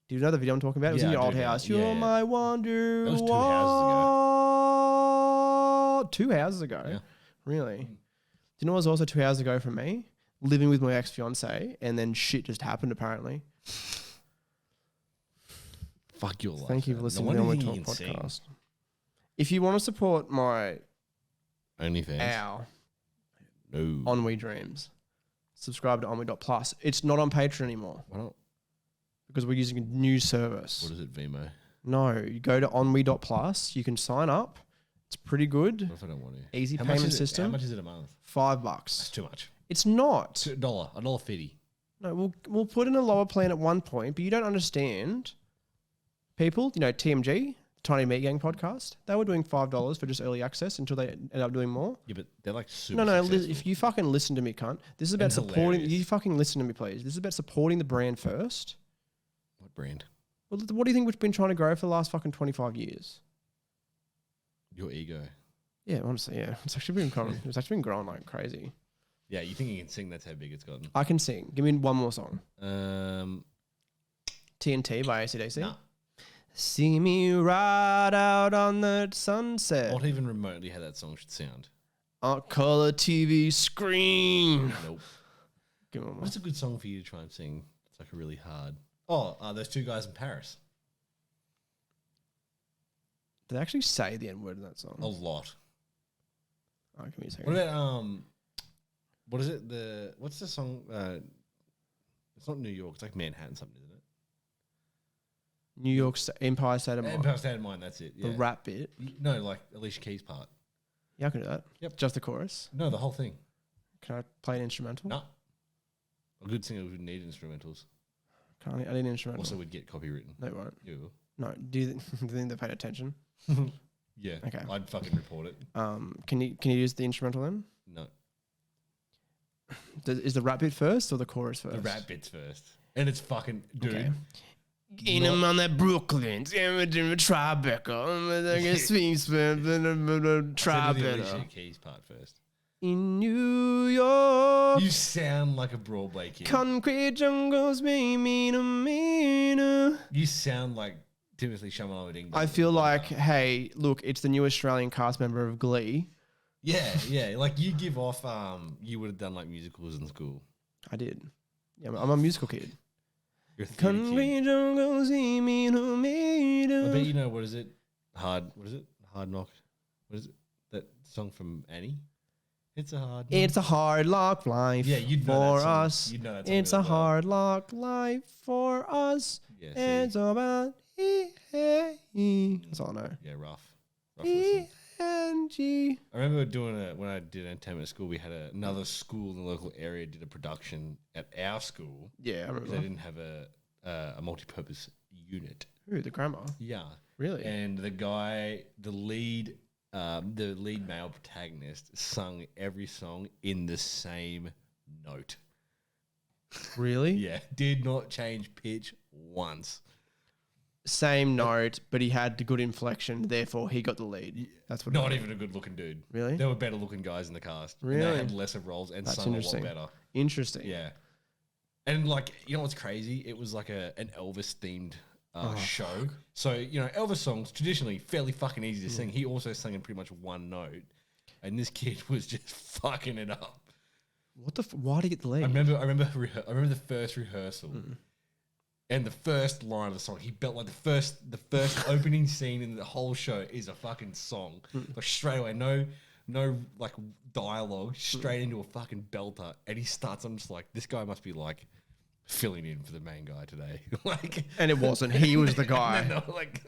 do you know the video I'm talking about? It was Yeah, in your I old do now. house. Yeah, You're yeah. my wonder. That was 2 houses ago. 2 houses ago. Yeah. Really? Do you know what was also 2 hours ago from me? Living with my ex-fiance, and then shit just happened apparently. Fuck your life. Thank you for man. listening No to the wonder Ennui you Talk can sing. podcast. If you want to support my OnlyFans. our No. Ennui Dreams, subscribe to Ennui.plus. It's not on Patreon anymore Why not? because we're using a new service. What is it, Vimo? No, you go to Ennui.plus. You can sign up. It's pretty good. What if I don't want to? Easy How much payment is it? system. How much is it a month? $5. That's too much. It's not. $1.50. No, we'll put in a lower plan at one point, but you don't understand. People, you know, TMG, Tiny Meat Gang podcast, they were doing $5 for just early access until they ended up doing more. Yeah, but they're like super No, successful. if you fucking listen to me, cunt. This is about And supporting. hilarious. You fucking listen to me, please. This is about supporting the brand first. What brand? Well, what do you think we've been trying to grow for the last fucking 25 years? Your ego. Yeah, honestly, yeah. It's actually been growing. It's actually been growing like crazy. Yeah, you think you can sing? That's how big it's gotten. I can sing. Give me one more song. Um, TNT by AC/DC. nah. See me ride out on the sunset. Not even remotely how that song should sound. On color TV screen. Nope. Give me one more. What's a good song for you to try and sing? It's like a really hard. Oh, those two guys in Paris. Did they actually say the N word in that song? A lot. Oh, give me a second. What about what is it? What's the song? It's not New York. It's like Manhattan something, isn't it? New York Empire State of Mind. Empire State of Mind. That's it. Yeah. The rap bit. No, like Alicia Keys' part. Yeah, I can do that. Yep. Just the chorus. No, the whole thing. Can I play an instrumental? No. A good singer would need instrumentals. I need an instrumental. Also, would get copywritten. No, it won't. You. No. Do you think they paid attention? Yeah. Okay. I'd fucking report it. Can you use the instrumental then? No. Is the rap bit first or the chorus first? The rap bit's first. And it's fucking, dude. Okay. In them on that Brooklyn, Tribeca, swing, The Tribeca. Alicia Keys part first. In New York, You sound like a Broadway kid. concrete jungles may mean a meaner. You sound like Timothy Chalamet with English. I feel like, hey, look, it's the new Australian cast member of Glee. Yeah. Like you give off, you would have done like musicals in school. I did. Yeah, I'm a musical kid. You're a theatre kid. Concrete jungles may mean a I meaner. bet you know, what is it? Hard Knock. What is it? That song from Annie? It's a hard knock. It's a hard luck life Yeah, you'd know for that song. us. You'd know that song It's a really well. hard luck life for us. Yeah, It's see? about E-A-E. That's all I know. Yeah, rough listen. E-N-G. I remember doing when I did entertainment at school, we had another school in the local area did a production at our school. Yeah, I Because remember. they didn't have a multi-purpose unit. Ooh, the grammar. Yeah. Really? And the guy, the lead male protagonist, sung every song in the same note. Really? Yeah, did not change pitch once. Same note, but he had the good inflection, therefore he got the lead. That's what. Not even a good-looking dude. Really? There were better-looking guys in the cast. And Really? they had lesser roles and That's sung a lot interesting. better. Interesting. Yeah. And like, you know what's crazy? It was like an Elvis-themed show. fuck. So, you know, Elvis songs, traditionally fairly fucking easy to sing. He also sang in pretty much one note. And this kid was just fucking it up. What the? Why did he get the lead? I remember the first rehearsal, and the first line of the song. He belt like the first opening scene in the whole show is a fucking song. Like straight away, no like dialogue, straight into a fucking belter. And he starts. I'm just like, this guy must be like filling in for the main guy today. Like, And it wasn't. He was the guy. And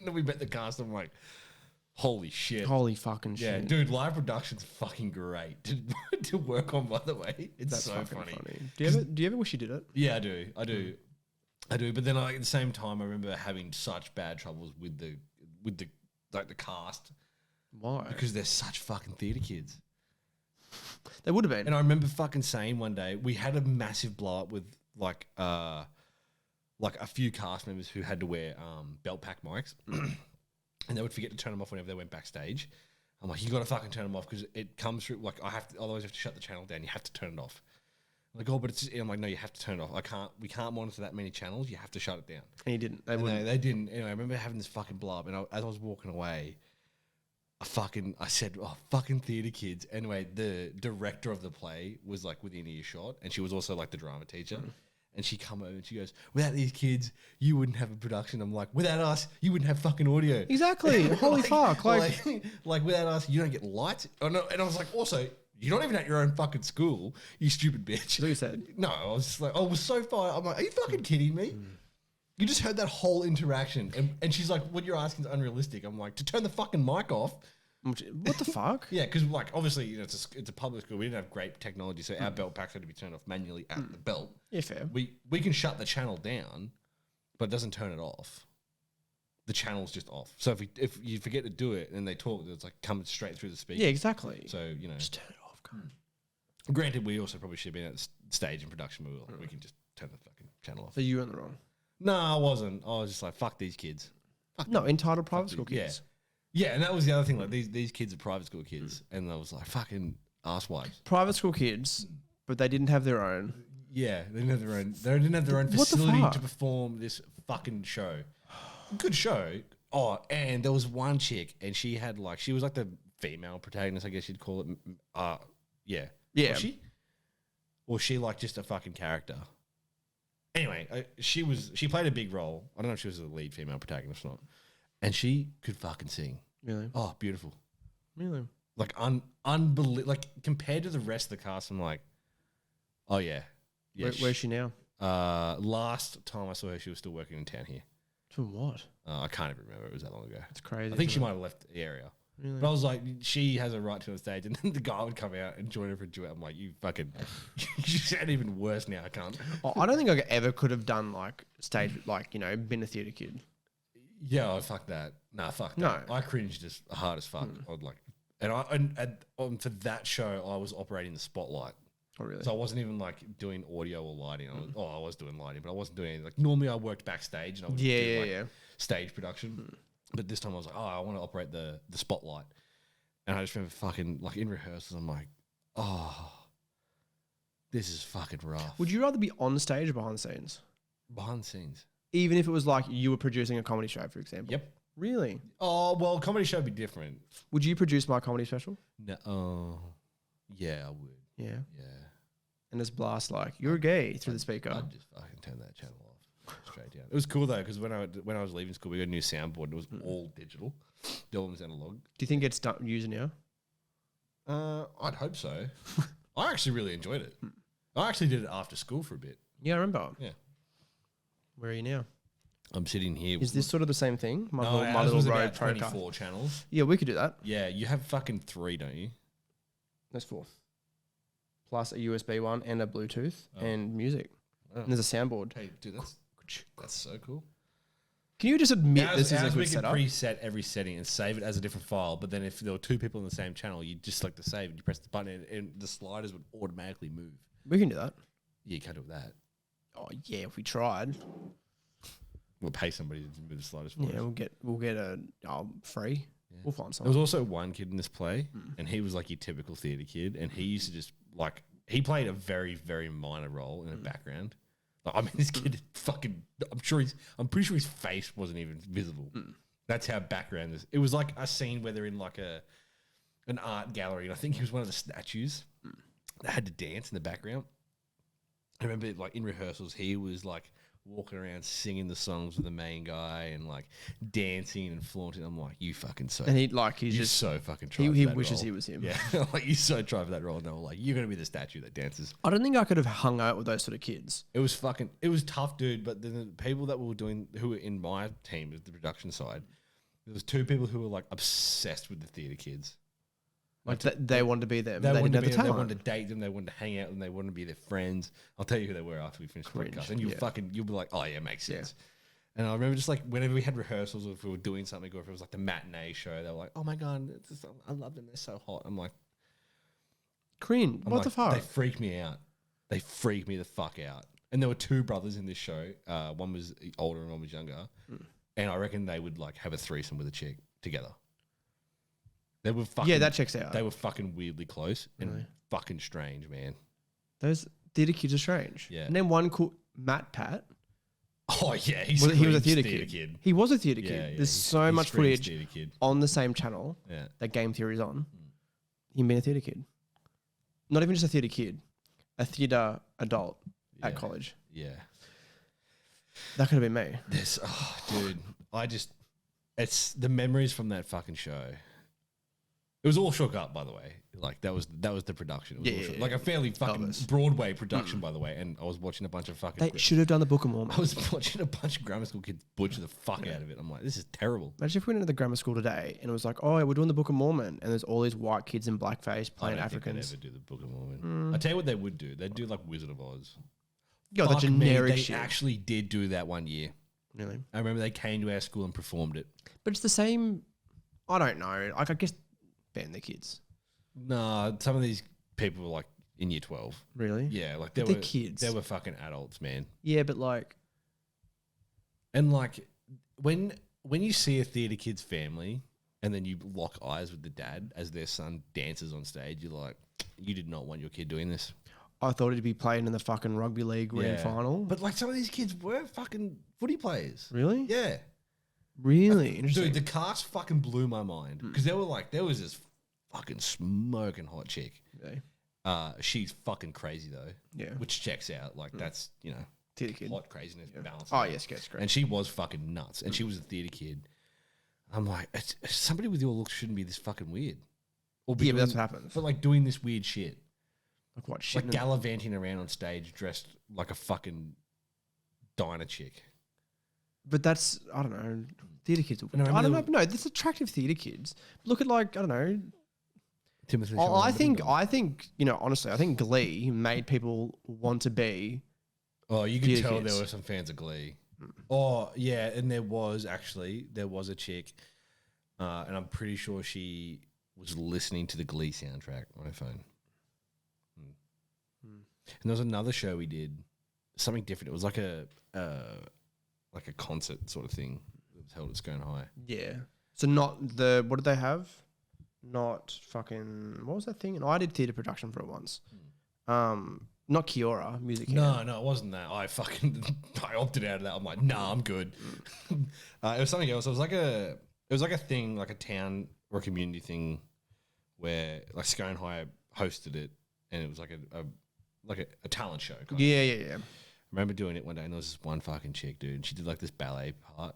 then we met the cast. I'm like, holy shit. Holy fucking Yeah, shit. dude, live production's fucking great to work on, by the way. It's That's so fucking funny. Do you ever wish you did it? Yeah, I do. But then at the same time, I remember having such bad troubles with the like the cast Why? because they're such fucking theatre kids. They would have been. And I remember fucking saying one day we had a massive blow up with like a few cast members who had to wear belt pack mics. And they would forget to turn them off whenever they went backstage. I'm like, you got to fucking turn them off because it comes through. Like, otherwise, I have to shut the channel down. You have to turn it off. I'm like, oh, but it's. I'm like, no, you have to turn it off. We can't monitor that many channels. You have to shut it down. And he didn't. They And wouldn't. they didn't. Anyway, I remember having this fucking blow up, and as I was walking away, I said, oh, fucking theatre kids. Anyway, the director of the play was like within earshot, and she was also like the drama teacher. And she come over and she goes, without these kids, you wouldn't have a production. I'm like, without us, you wouldn't have fucking audio. Exactly. Holy fuck. Like, Like without us, you don't get lights. Oh, no. And I was like, also, you're not even at your own fucking school, you stupid bitch. that's what you said. No, I was just like, oh, it was so far. I'm like, are you fucking kidding me? You just heard that whole interaction. And she's like, what you're asking is unrealistic. I'm like, to turn the fucking mic off. What the fuck? Yeah, because like obviously, you know, it's a public school. We didn't have great technology, so our belt packs had to be turned off manually at the belt. Yeah, fair. We can shut the channel down, but it doesn't turn it off. The channel's just off. So if you forget to do it and they talk, it's like coming straight through the speaker. Yeah, exactly. So, you know, Just turn it off. God. granted, we also probably should have been at the stage in production where we were like, we can just turn the fucking channel off. So you were in the wrong. No, I wasn't. I was just like, fuck these kids. No, entitled private Fuck school these- kids. Yeah, and that was the other thing. Like these kids are private school kids, and I was like, fucking asswipes. Private school kids, but they didn't have their own. Yeah, they didn't have their own. They didn't have their own What the facility fuck? to perform this fucking show. Good show. Oh, and there was one chick, and she had like she was like the female protagonist, I guess you'd call it. Yeah, Yeah. Was she? Or she like just a fucking character? Anyway, she played a big role. I don't know if she was the lead female protagonist or not, and she could fucking sing. Really? Oh, beautiful. Really? Like unbelievable. Like compared to the rest of the cast, I'm like, oh yeah. Where's she now? Last time I saw her, she was still working in town here. Doing what? I can't even remember. It was that long ago. It's crazy. I think she isn't might have left the area. Really? But I was like, she has a right to the stage, and then the guy would come out and join her for a duet. I'm like, you fucking, you sound even worse now. I can't. Oh, I don't think I ever could have done like stage, like, you know, been a theatre kid. Yeah, oh, fuck that. Nah, fuck that. No. I cringed just hard as fuck. I'd like, and for that show, I was operating the spotlight. Oh, really? So I wasn't even like doing audio or lighting. I was doing lighting, but I wasn't doing anything. Like normally I worked backstage and I would do like stage production. But this time I was like, oh, I want to operate the spotlight. And I just remember fucking like in rehearsals, I'm like, oh, this is fucking rough. Would you rather be on stage or behind the scenes? Behind the scenes? Even if it was like you were producing a comedy show, for example. Yep. Really? Oh, well, comedy show would be different. Would you produce my comedy special? No. Yeah, I would. Yeah. Yeah. And just blast like, you're gay through the speaker. I'd just fucking turn that channel off straight down. It was cool though, because when I was leaving school, we got a new soundboard and it was all digital. The album was analog. Do you think it's done using now? I'd hope so. I actually really enjoyed it. I actually did it after school for a bit. Yeah, I remember. Yeah. Where are you now? I'm sitting here. Is this sort of the same thing? My ours little was road about pro 24 channels. Yeah, we could do that. Yeah, you have fucking 3, don't you? That's 4. Plus a USB one and a Bluetooth and music. Oh. And there's a soundboard. Hey, dude, that's so cool. Can you just admit this is a we good could setup? preset every setting and save it as a different file, but then if there were 2 people on the same channel, you just like to save and you press the button and the sliders would automatically move. We can do that. Yeah, you can't do that. Oh yeah, if we tried. We'll pay somebody to move the sliders for Yeah, us. we'll get a free. Yeah. We'll find There something. was also one kid in this play, and he was like your typical theatre kid, and he used to just like he played a very, very minor role in the background. Like, I mean, this kid fucking. I'm pretty sure his face wasn't even visible. That's how background this. It was like a scene where they're in like an art gallery, and I think he was one of the statues that had to dance in the background. I remember like in rehearsals, he was like walking around singing the songs with the main guy and like dancing and flaunting. I'm like, you fucking so. And he's You just so fucking tried. he for that wishes role. he was him. Yeah, like you so tried for that role. And they were like, you're gonna be the statue that dances. I don't think I could have hung out with those sort of kids. It was tough, dude. But then the people that who were in my team, the production side, there was 2 people who were like obsessed with the theatre kids. Like they wanted to be them. They didn't have the they talent. wanted to date them. They wanted to hang out with them. They wanted to be their friends. I'll tell you who they were after we finished the Cringe, podcast. And you'll be like, oh yeah, makes sense. Yeah. And I remember just like whenever we had rehearsals or if we were doing something or if it was like the matinee show, they were like, oh my God, I love them. They're so hot. I'm like, Cringe. What the fuck? They freak me out. They freak me the fuck out. And there were 2 brothers in this show. One was older and one was younger. And I reckon they would like have a threesome with a chick together. They were fucking, Yeah, that checks out. They were fucking weirdly close and Really? fucking strange, man. Those theatre kids are strange. Yeah. And then one called Matt Pat. Oh yeah, He was a screams theatre theatre kid. He was a theatre Yeah, kid. yeah, There's he- so he much screams footage theatre kid. on the same channel Yeah. that Game Theory's on. Him being a theatre kid. Not even just a theatre kid. A theatre adult at Yeah. college. Yeah. That could have been me. This, dude, it's the memories from that fucking show. It was all shook up, by the way. Like that was the production. It was all shook- like a fairly fucking Obvious. Broadway production, by the way. And I was watching a bunch of fucking. They should have done the Book of I Mormon. was watching a bunch of grammar school kids butcher the fuck out of it. I'm like, this is terrible. Imagine if we went into the grammar school today and it was like, oh, we're doing the Book of Mormon, and there's all these white kids in blackface I playing don't think they'd Africans. ever do the Book of Mormon. I tell you what they would do. They'd do like Wizard of Oz. Yo, the Fuck me, generic they shit. actually did do that one year. Really? I remember they came to our school and performed it. But it's the same. I don't know. Like, I guess ban the kids. Nah, some of these people were like in year 12. Really? Yeah, like But they they're were kids. They were fucking adults, man. Yeah, but like, And like when you see a theatre kid's family and then you lock eyes with the dad as their son dances on stage, you're like, you did not want your kid doing this. I thought he'd be playing in the fucking rugby league grand Yeah. final. But like some of these kids were fucking footy players. Really? Yeah. Really interesting. Dude, the cast fucking blew my mind because there was this fucking smoking hot chick. Really? She's fucking crazy though. Yeah. Which checks out. Like that's Theatre kid. hot craziness balance. Oh yes, great. And she was fucking nuts. And she was a theatre kid. I'm like, somebody with your looks shouldn't be this fucking weird. Or Yeah, but that's what happens. But like doing this weird shit. Like what shit? Like gallivanting around on stage dressed like a fucking diner chick. But that's, I don't know, theatre kids. No, I don't know. No, there's attractive theatre kids. Look at like, I don't know. Timothy I think, honestly, I think Glee made people want to be. Oh, you could theatre tell kids. there were some fans of Glee. Oh, yeah, and there was a chick, and I'm pretty sure she was listening to the Glee soundtrack on her phone. And there was another show we did, something different. It was like a concert sort of thing that was held at Scone High. Yeah. So not the, what did they have? Not fucking, what was that thing? And I did theatre production for it once. Not Kiora, music. No, it wasn't that. I opted out of that. I'm like, nah, I'm good. It was something else. It was like a thing, like a town or a community thing where like Scone High hosted it, and it was like a talent show. Kind of. Yeah. I remember doing it one day, and there was this one fucking chick, dude, and she did like this ballet part.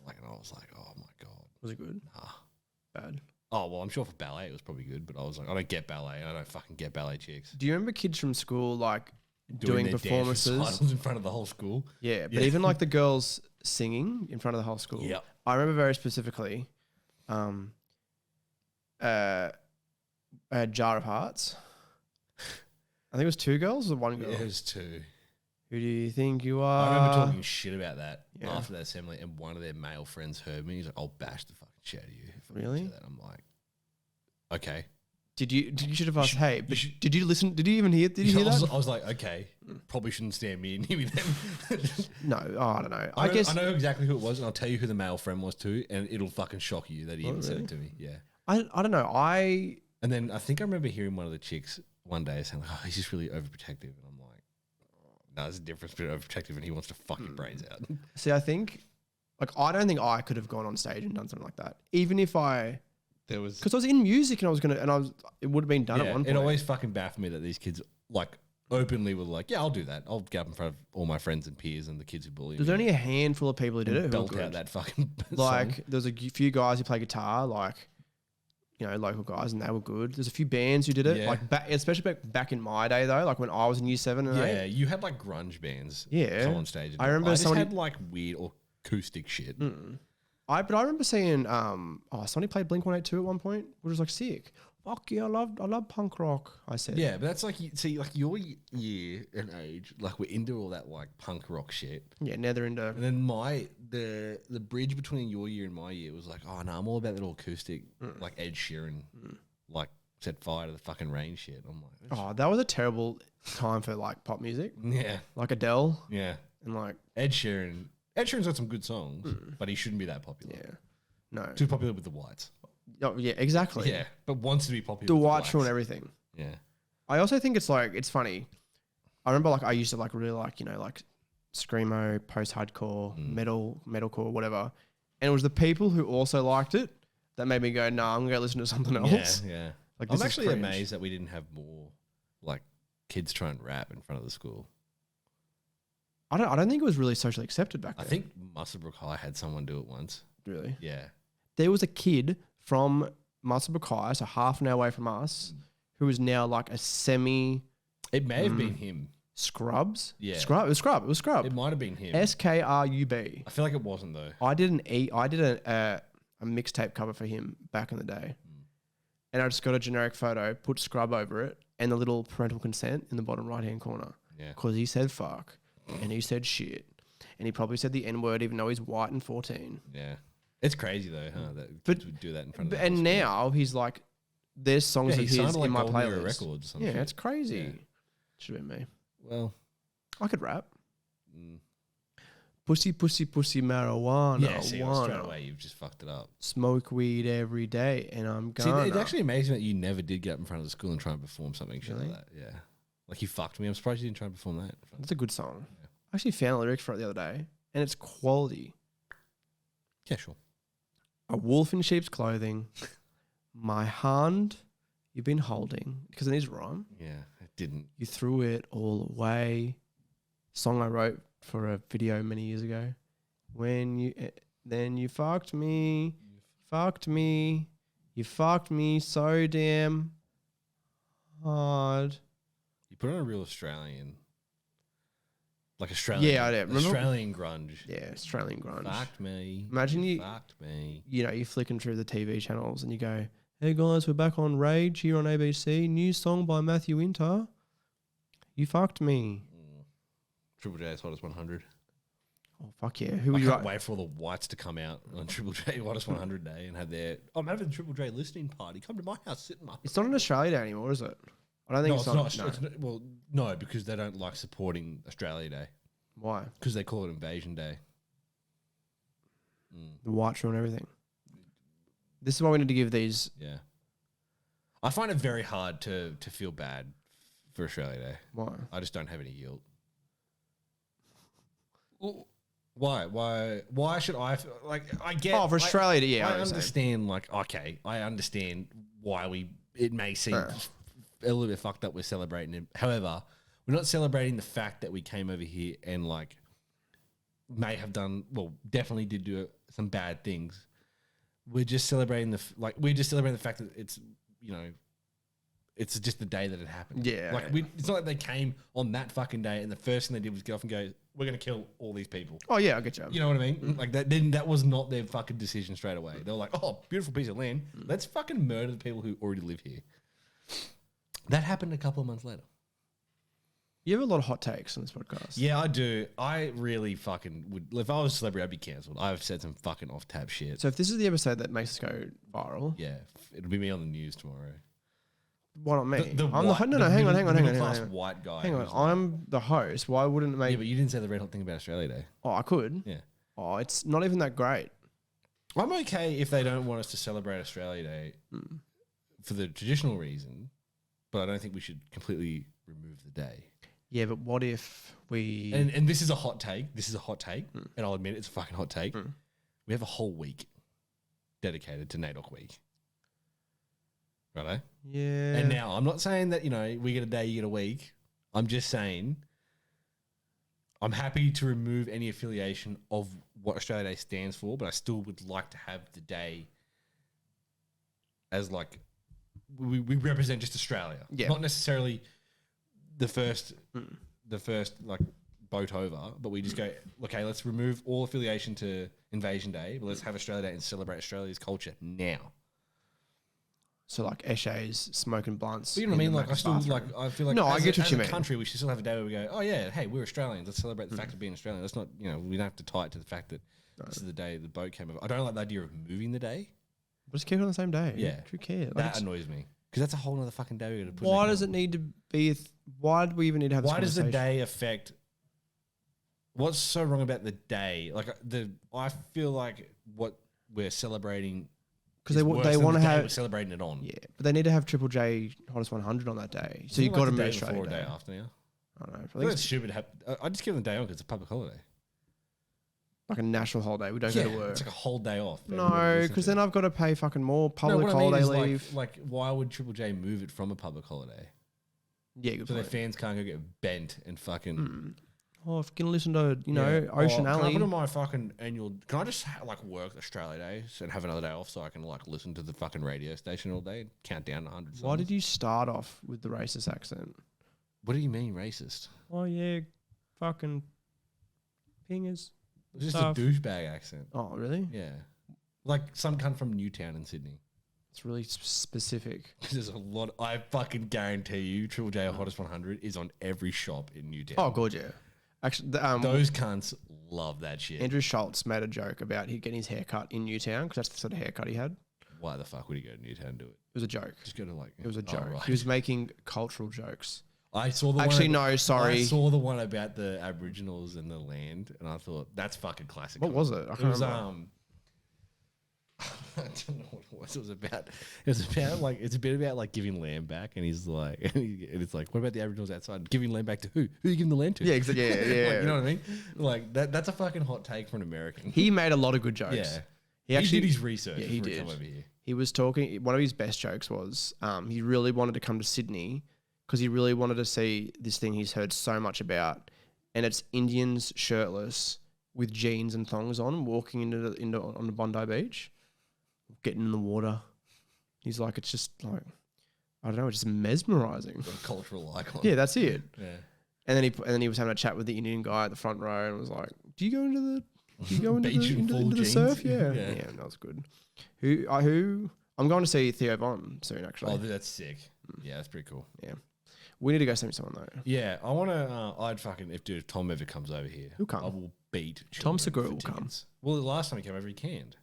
Like, and I was like, oh my God. Was it good? Nah. Bad. Oh, well, I'm sure for ballet it was probably good, but I was like, I don't get ballet, and I don't fucking get ballet chicks. Do you remember kids from school like doing their dance performances recitals in front of the whole school? Yeah, but even like the girls singing in front of the whole school. Yep. I remember very specifically a Jar of Hearts. I think it was 2 girls or 1 girl. Yeah, it was 2. Who do you think you are? I remember talking shit about that Yeah. after that assembly, and one of their male friends heard me. He's like, "I'll bash the fucking shit out of you." If I Really? say that. I'm like, okay. You should have asked, hey, but did you listen? Did you even hear? Did you hear that? I was like, okay, probably shouldn't stand me near me then. No, I don't know. I guess I know exactly who it was, and I'll tell you who the male friend was too, and it'll fucking shock you that he even said really? it to me. Yeah. I don't know. And then I think I remember hearing one of the chicks one day saying, like, "Oh, he's just really overprotective," and I'm like, "No, there's a difference between overprotective and he wants to fuck your brains out." See. I think, like, I don't think I could have gone on stage and done something like that, even if There was because I was in music and it would have been done at one point. It always fucking baffled me that these kids like openly were like, "Yeah, I'll do that. I'll get up in front of all my friends and peers and the kids who bully There's me." only a handful of people who did it. Who were Belt good. out that fucking Like song. there was a few guys who play guitar, like local guys, and they were good. There's a few bands who did it, Yeah. like especially back in my day though, like when I was in year 7 and 8. Yeah, you had like grunge bands. Yeah. come on stage. and I do it. remember I just somebody- had like weird acoustic shit. But I remember seeing somebody played Blink-182 at one point, which was like sick. Fuck yeah, I love punk rock. I said. Yeah, but that's like see, like your year and age, like we're into all that like punk rock shit. Yeah, now they're into. And then the bridge between your year and my year was like, oh no, I'm all about that acoustic, like Ed Sheeran, like set fire to the fucking rain shit. I'm like, Oh, that was a terrible time for like pop music, yeah, like Adele yeah. and like Ed Sheeran's got some good songs, but he shouldn't be that popular. yeah, no, Too popular with the whites. oh, yeah, exactly. Yeah, but wants to be popular. The with white show and blacks. everything. Yeah, I also think it's funny. I remember like I used to like really like like screamo, post-hardcore, metalcore, whatever, and it was the people who also liked it that made me go, nah, I'm gonna go listen to something else. yeah. Like, I'm this is actually cringe. amazed that we didn't have more like kids try and rap in front of the school. I don't think it was really socially accepted back I then. think Musselbrook High had someone do it once. Really, Yeah. there was a kid from Musselbrook High, so half an hour away from us, who is now like a semi It may have been him. Scrubs. Yeah. Scrub. It was Scrub. It was Scrub. It might have been him. SKRUB. I feel like it wasn't though. I did a mixtape cover for him back in the day, and I just got a generic photo, put Scrub over it, and the little parental consent in the bottom right hand corner. Yeah. Because he said fuck, and he said shit, and he probably said the N word even though he's white and 14. Yeah. It's crazy though, huh? That But- kids would do that in front of the And whole now he's like, there's songs school. of he his signed like in my Golden Era playlist. Records or some Yeah, shit. it's crazy. Yeah. Should have been me. Well, I could rap. mm. Pussy, pussy, pussy, marijuana. Yeah, see, straight wanna away you've just fucked it up. Smoke weed every day, and I'm See, gonna. it's actually amazing that you never did get up in front of the school and try and perform something shit Really? like that. Yeah. Like you fucked me. I'm surprised you didn't try and perform that. in front That's a good song. I actually found lyrics for it the other day, and it's quality. of- Yeah, sure. a wolf in sheep's clothing, my hand you've been holding, because it is rhyme. Yeah, it didn't. You threw it all away. Song I wrote for a video many years ago. When you then you fucked me, you fucked me so damn hard. You put on a real Australian. Like Australian. Yeah, I do. Remember? Australian grunge. Yeah, Australian grunge. Fucked me. Imagine you fucked me. You know, you're flicking through the TV channels and you go, hey guys, we're back on Rage here on ABC. New song by Matthew Winter. You fucked me. Triple J's Hottest 100. Oh, fuck yeah. Who I are you? can't wait for all the whites to come out on Triple J Hottest 100 Day and have their, I'm having a Triple J listening party. Come to my house, sit in my... It's not an Australia Day anymore, is it? I don't think No, it's not. It's not. Well, no, because they don't like supporting Australia Day. Why? Because they call it Invasion Day. The white show and everything. This is why we need to give these. Yeah. I find it very hard to feel bad for Australia Day. Why? I just don't have any guilt. Why? Why should I feel like I get? Oh, for Australia Day, yeah. I understand. Like, okay, I understand why it may seem a little bit fucked up. We're celebrating it. However, we're not celebrating the fact that we came over here and like may have done definitely did do some bad things. We're just celebrating the fact that it's it's just the day that it happened. Yeah. Like it's not like they came on that fucking day and the first thing they did was get off and go, we're gonna kill all these people. Oh yeah, I get you. You know what I mean? Like that was not their fucking decision straight away. They were like, oh, beautiful piece of land. Let's fucking murder the people who already live here. That happened a couple of months later. You have a lot of hot takes on this podcast. Yeah, I do. I really fucking would. If I was a celebrity, I'd be cancelled. I've said some fucking off-tab shit. So if this is the episode that makes us go viral, Yeah, it'll be me on the news tomorrow. why not me? I'm the hang on. White guy. Hang on, I'm the host. Why wouldn't it make? Yeah, but you didn't say the red hot thing about Australia Day. Oh, I could. Yeah. Oh, it's not even that great. I'm okay if they don't want us to celebrate Australia Day for the traditional reason, but I don't think we should completely remove the day. Yeah, but what if we... And this is a hot take. This is a hot take, and I'll admit it's a fucking hot take. We have a whole week dedicated to NAIDOC Week. Righto? Yeah. And now, I'm not saying that, we get a day, you get a week. I'm just saying I'm happy to remove any affiliation of what Australia Day stands for, but I still would like to have the day as like we represent just Australia. Yeah. Not necessarily the first like boat over, but we just go, okay, let's remove all affiliation to Invasion Day, but let's have Australia Day and celebrate Australia's culture now. So like Eshays smoking blunts. But you know what I mean? Like I feel like no, I get what you mean. As a country, we should still have a day where we go, oh yeah, hey, we're Australians. Let's celebrate the fact of being Australian. Let's not, we don't have to tie it to the fact that this is the day the boat came over. I don't like the idea of moving the day. Just keep it on the same day. Yeah. Who cares? Like That annoys me because that's a whole other fucking day we got to put. Why does it need to be? Why do we even need to have this Why does the conversation? day affect? What's so wrong about the day? Like I feel like what we're celebrating. Because they want to have we're celebrating it on. Yeah, but they need to have Triple J Hottest 100 on that day. So you've got to move Australia before, a Day. day after now. I don't know. I think it's stupid to have. I just give them the day off because it's a public holiday. Like a national holiday. We don't go to work. It's like a whole day off. No, because then I've got to pay fucking more public holiday leave. Like, why would Triple J move it from a public holiday? Yeah, good So their point. fans can't go get bent and fucking. Oh, if you can listen to, Ocean Can Alley. I put on my fucking annual? Can I just work Australia Day and have another day off so I can listen to the fucking radio station all day and count down 100 songs? Why did you start off with the racist accent? What do you mean racist? Oh, yeah, fucking pingers. It's just stuff. a douchebag accent. Oh, really? Yeah. Like some cunt from Newtown in Sydney. It's really specific. There's a lot. I fucking guarantee you Triple J Hottest 100 is on every shop in Newtown. Oh, good, yeah. Actually, those cunts love that shit. Andrew Schultz made a joke about he getting his hair cut in Newtown because that's the sort of haircut he had. Why the fuck would he go to Newtown and do it? It was a joke. Just go to It was a joke. right. He was making cultural jokes. I saw the Actually, one no, sorry. I saw the one about the Aboriginals and the land, and I thought that's fucking classic. What was it? I can't remember. I don't know what it was. It was about. It was about like it's a bit about like giving land back, and he's like, and it's like, what about the Aboriginals outside giving land back to who? Who are you giving the land to? Yeah, exactly. Yeah. Like, you know what I mean? Like that's a fucking hot take for an American. He made a lot of good jokes. Yeah. He actually did his research. Yeah, he before did. Come over here. He was talking. One of his best jokes was he really wanted to come to Sydney because he really wanted to see this thing he's heard so much about, and it's Indians shirtless with jeans and thongs on, walking on the Bondi Beach, getting in the water. He's like, it's just like, I don't know, it's just mesmerizing. A cultural icon. Yeah, that's it. Yeah. And then he was having a chat with the Indian guy at the front row and was like, "Do you go into the Beach in full into the jeans? surf?" Yeah, Yeah. yeah, that was good. Who I'm going to see Theo Von soon. Actually, Oh, that's sick. Yeah, that's pretty cool. yeah, we need to go see someone though. Yeah, I want to. I'd fucking if Tom ever comes over here, He'll come. I will beat. Tom children Segura for will come. tickets. Well, the last time he came over, he canned.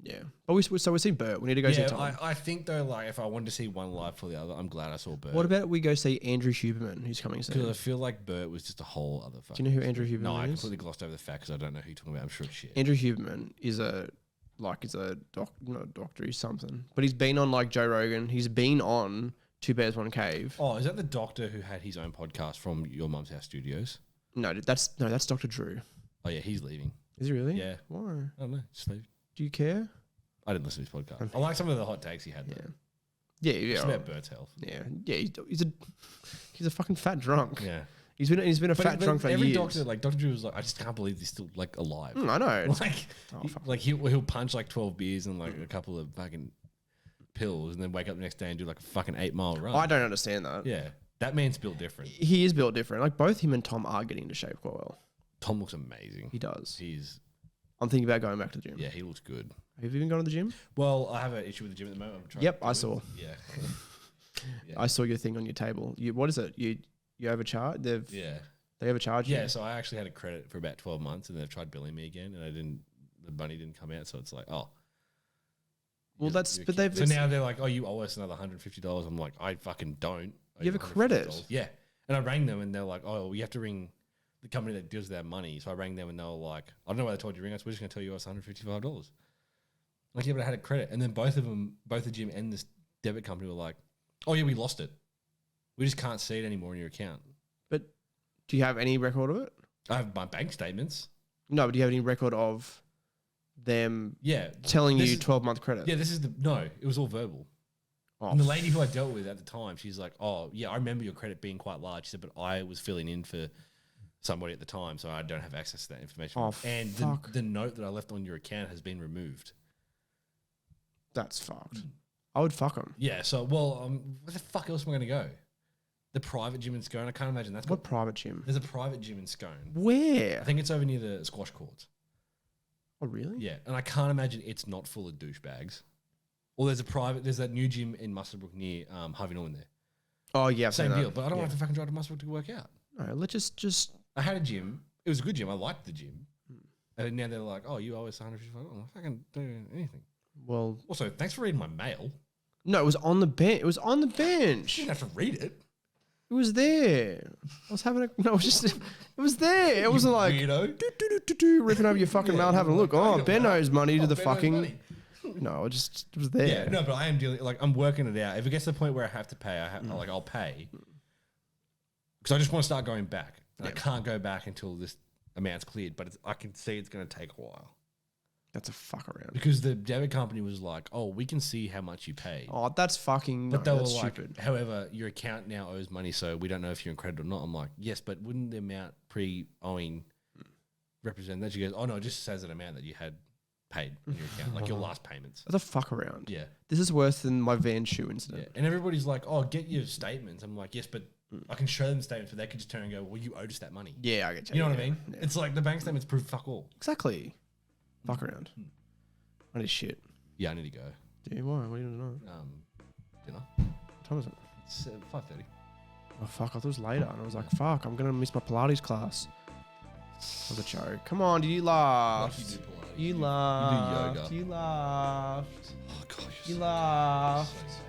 Yeah, but we're seeing Bert. We need to go see Yeah, Tom. I think though, like if I wanted to see one live for the other, I'm glad I saw Bert. What about we go see Andrew Huberman, who's coming Because I soon? feel like Bert was just a whole other. Do you know who Andrew No, Huberman I is? completely glossed over the fact because I don't know who you're talking about. I'm sure it's shit. Andrew Huberman is not a doctor, he's something. But he's been on like Joe Rogan. He's been on Two Bears One Cave. Oh, is that the doctor who had his own podcast from Your Mum's House Studios? No, that's Dr. Drew. Oh yeah, he's leaving. Is he really? Yeah. Why? I don't know. Just leave. Do you care? I didn't listen to his podcast. I like some of the hot takes he had. Though. Yeah. Yeah, Just yeah. about Bert's health. Yeah, yeah. He's a fucking fat drunk. Yeah. He's been a fat drunk for every years. doctor, like Dr. Drew was like, I just can't believe he's still like alive. I know. Like he'll punch like 12 beers and like a couple of fucking pills and then wake up the next day and do like a fucking 8-mile run. I don't understand that. Yeah. That man's built different. He is built different. Like both him and Tom are getting into shape quite well. Tom looks amazing. He does. I'm thinking about going back to the gym. Yeah, he looks good. Have you been going to the gym? Well, I have an issue with the gym at the moment. I'm trying Yep, to I saw. Yeah. I saw your thing on your table. What is it? You overcharge? Yeah. They overcharge you? Yeah, so I actually had a credit for about 12 months and they've tried billing me again and the money didn't come out. So it's like, oh. Well, So now they're like, oh, you owe us another $150. I'm like, I fucking don't. You have a credit? Yeah. And I rang them and they're like, oh, you have to ring the company that deals with that money. So I rang them and they were like, I don't know why they told you to ring us. We're just going to tell you us $155. Like, yeah, but I had a credit. And then both the gym and this debit company were like, oh, yeah, we lost it. We just can't see it anymore in your account. But do you have any record of it? I have my bank statements. No, but do you have any record of them Yeah. telling This you is- 12-month credit? Yeah, it was all verbal. Oh, And the lady who I dealt with at the time, she's like, oh, yeah, I remember your credit being quite large. She said, but I was filling in for somebody at the time, so I don't have access to that information. Oh, and fuck. the note that I left on your account has been removed. That's fucked. I would fuck them. Yeah, so, well, where the fuck else am I going to go? The private gym in Scone? I can't imagine that's What private gym? There's a private gym in Scone. Where? I think it's over near the squash courts. Oh, really? Yeah, and I can't imagine it's not full of douchebags. Or there's that new gym in Muswellbrook near Harvey Norman there. Oh, yeah. I've Same seen that. deal, but I don't have to fucking drive to Muswellbrook to work out. No, let's just. I had a gym. It was a good gym. I liked the gym. And now they're like, oh, you owe us $155. I fucking do anything. Well, Also, thanks for reading my mail. no, it was on the bench. It was on the You bench. didn't have to read it. It was there. I was having a. No, it was just. It was there. It wasn't like Weirdo. ripping over your fucking mail, having a look. Oh, Ben owes money to the Ben owes fucking. money. No, it just it was there. Yeah, no, but I am dealing, like, I'm working it out. If it gets to the point where I have to pay, I'll pay. Because I just want to start going back. And I can't go back until this amount's cleared, but I can see it's going to take a while. That's a fuck around. Because the debit company was like, oh, we can see how much you paid. Oh, that's fucking. But no, they were that's like, stupid. however, your account now owes money, so we don't know if you're in credit or not. I'm like, yes, but wouldn't the amount pre-owing represent that? She goes, oh, no, it just says an amount that you had paid in your account, like your last payments. That's a fuck around. Yeah. This is worse than my van shoe Yeah. incident. And everybody's like, oh, get your statements. I'm like, yes, but I can show them statements, but they could just turn and go, well, you owed us that money. Yeah, I get you. You know what yeah. I mean? Yeah. It's like the bank statements prove fuck all. Exactly. Fuck around. That is shit. Yeah, I need to go. Yeah, why? What do you know? Dinner. What time is it? It's 5:30. Oh, fuck. I thought it was later. And I was like, fuck, I'm going to miss my Pilates class. That was a joke. Come on, you laughed. Like you do Pilates. You You laughed. do yoga. You laughed. Oh, God, You you're laughed. so sad.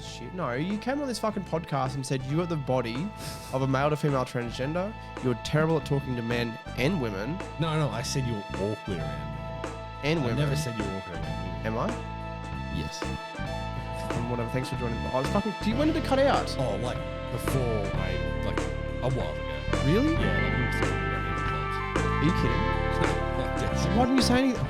Shit. No, you came on this fucking podcast and said you got the body of a male to female transgender. You're terrible at talking to men and women. No, I said you were awkward around me. And I women. never said you were awkward around me. Am I? Yes. Whatever. Thanks for joining. I was fucking. When did it cut out? Oh, like before like a while ago. Really? Yeah, like we were talking about Are you kidding? it. Why didn't you say anything?